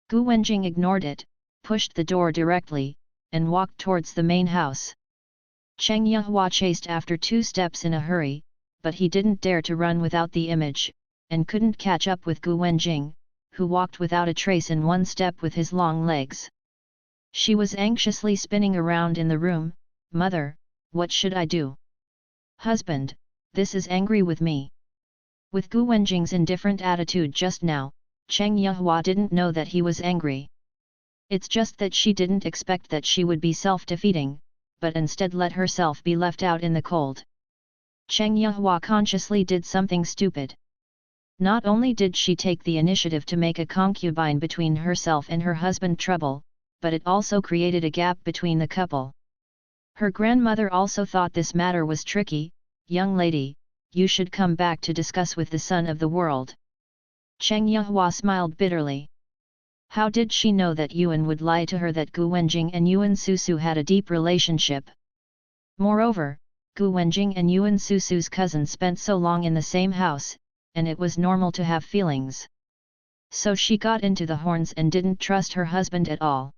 Gu Wenjing ignored it, pushed the door directly, and walked towards the main house. Cheng Yehua chased after 2 steps in a hurry, but he didn't dare to run without the image, and couldn't catch up with Gu Wenjing, who walked without a trace in 1 step with his long legs. She was anxiously spinning around in the room. "Mother, what should I do? Husband, this is angry with me." With Gu Wenjing's indifferent attitude just now, Cheng Yehua didn't know that he was angry. It's just that she didn't expect that she would be self-defeating, but instead let herself be left out in the cold. Cheng Yehua consciously did something stupid. Not only did she take the initiative to make a concubine between herself and her husband trouble, but it also created a gap between the couple. Her grandmother also thought this matter was tricky. "Young lady, you should come back to discuss with the son of the world." Cheng Yehua smiled bitterly. How did she know that Yuan would lie to her that Gu Wenjing and Yuan Susu had a deep relationship? Moreover, Gu Wenjing and Yuan Susu's cousin spent so long in the same house, and it was normal to have feelings. So she got into the horns and didn't trust her husband at all.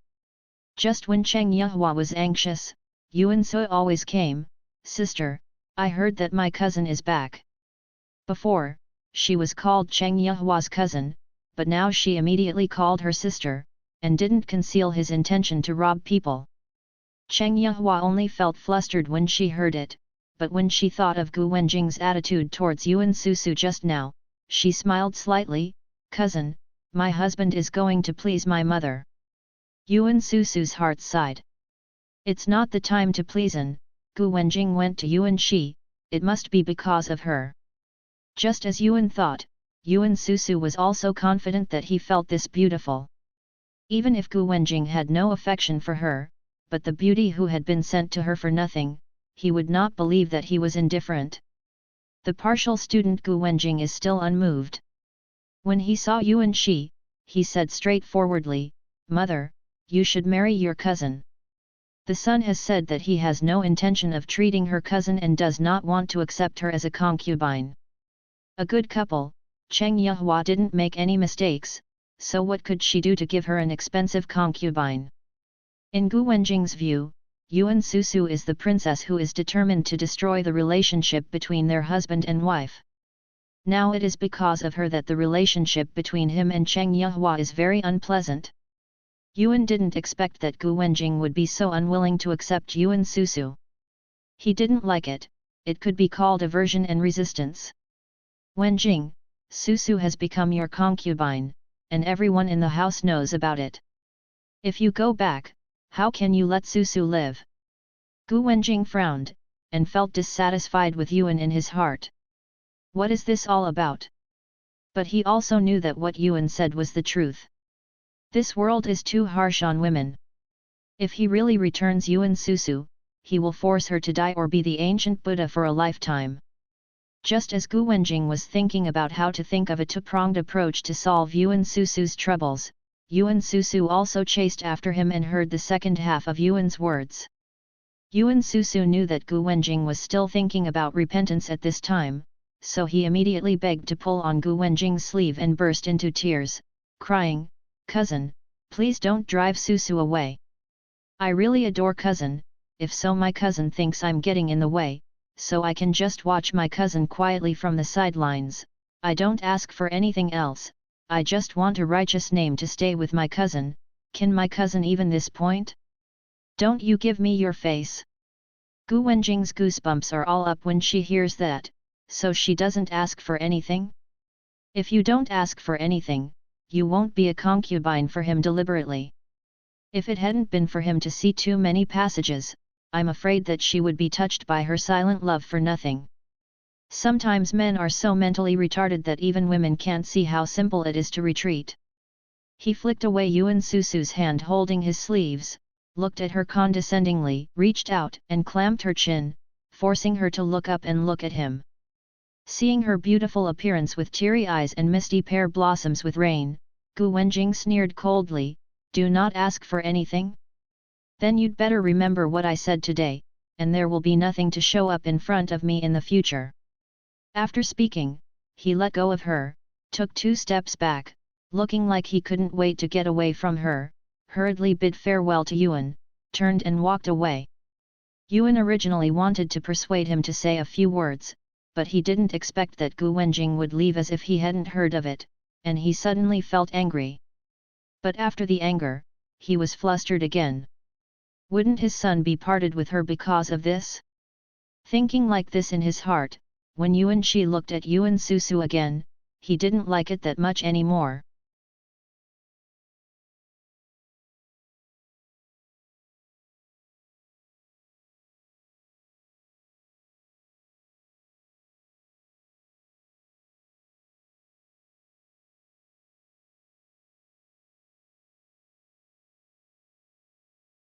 Just when Cheng Yehua was anxious, Yuan Su always came. "Sister, I heard that my cousin is back." Before, she was called Cheng Yehua's cousin, but now she immediately called her sister, and didn't conceal his intention to rob people. Cheng Yehua only felt flustered when she heard it, but when she thought of Gu Wenjing's attitude towards Yuan Susu just now, she smiled slightly. "Cousin, my husband is going to please my mother." Yuan Susu's heart sighed. "It's not the time to pleasen." Gu Wenjing went to Yuan Shi, "It must be because of her." Just as Yuan thought, Yuan Susu was also confident that he felt this beautiful. Even if Gu Wenjing had no affection for her, but the beauty who had been sent to her for nothing, he would not believe that he was indifferent. The partial student Gu Wenjing is still unmoved. When he saw Yuan Shi, he said straightforwardly, "Mother, you should marry your cousin. The son has said that he has no intention of treating her cousin and does not want to accept her as a concubine. A good couple, Cheng Yehua didn't make any mistakes, so what could she do to give her an expensive concubine?" In Gu Wenjing's view, Yuan Susu is the princess who is determined to destroy the relationship between their husband and wife. Now it is because of her that the relationship between him and Cheng Yehua is very unpleasant. Yuan didn't expect that Gu Wenjing would be so unwilling to accept Yuan Susu. He didn't like it, it could be called aversion and resistance. "Wenjing, Susu has become your concubine, and everyone in the house knows about it. If you go back, how can you let Susu live?" Gu Wenjing frowned, and felt dissatisfied with Yuan in his heart. What is this all about? But he also knew that what Yuan said was the truth. This world is too harsh on women. If he really returns Yuan Susu, he will force her to die or be the ancient Buddha for a lifetime. Just as Gu Wenjing was thinking about how to think of a two-pronged approach to solve Yuan Susu's troubles, Yuan Susu also chased after him and heard the second half of Yuan's words. Yuan Susu knew that Gu Wenjing was still thinking about repentance at this time, so he immediately begged to pull on Gu Wenjing's sleeve and burst into tears, crying, "Cousin, please don't drive Susu away. I really adore cousin, if so my cousin thinks I'm getting in the way, so I can just watch my cousin quietly from the sidelines. I don't ask for anything else, I just want a righteous name to stay with my cousin. Can my cousin even this point? Don't you give me your face." Gu Wenjing's goosebumps are all up when she hears that, so she doesn't ask for anything? If you don't ask for anything, you won't be a concubine for him deliberately. If it hadn't been for him to see too many passages, I'm afraid that she would be touched by her silent love for nothing. Sometimes men are so mentally retarded that even women can't see how simple it is to retreat. He flicked away Yuan Susu's hand holding his sleeves, looked at her condescendingly, reached out and clamped her chin, forcing her to look up and look at him. Seeing her beautiful appearance with teary eyes and misty pear blossoms with rain, Gu Wenjing sneered coldly, "Do not ask for anything? Then you'd better remember what I said today, and there will be nothing to show up in front of me in the future." After speaking, he let go of her, took 2 steps back, looking like he couldn't wait to get away from her, hurriedly bid farewell to Yuan, turned and walked away. Yuan originally wanted to persuade him to say a few words, but he didn't expect that Gu Wenjing would leave as if he hadn't heard of it, and he suddenly felt angry. But after the anger, he was flustered again. Wouldn't his son be parted with her because of this? Thinking like this in his heart, when Yuan Shi looked at Yuan Susu again, he didn't like it that much anymore.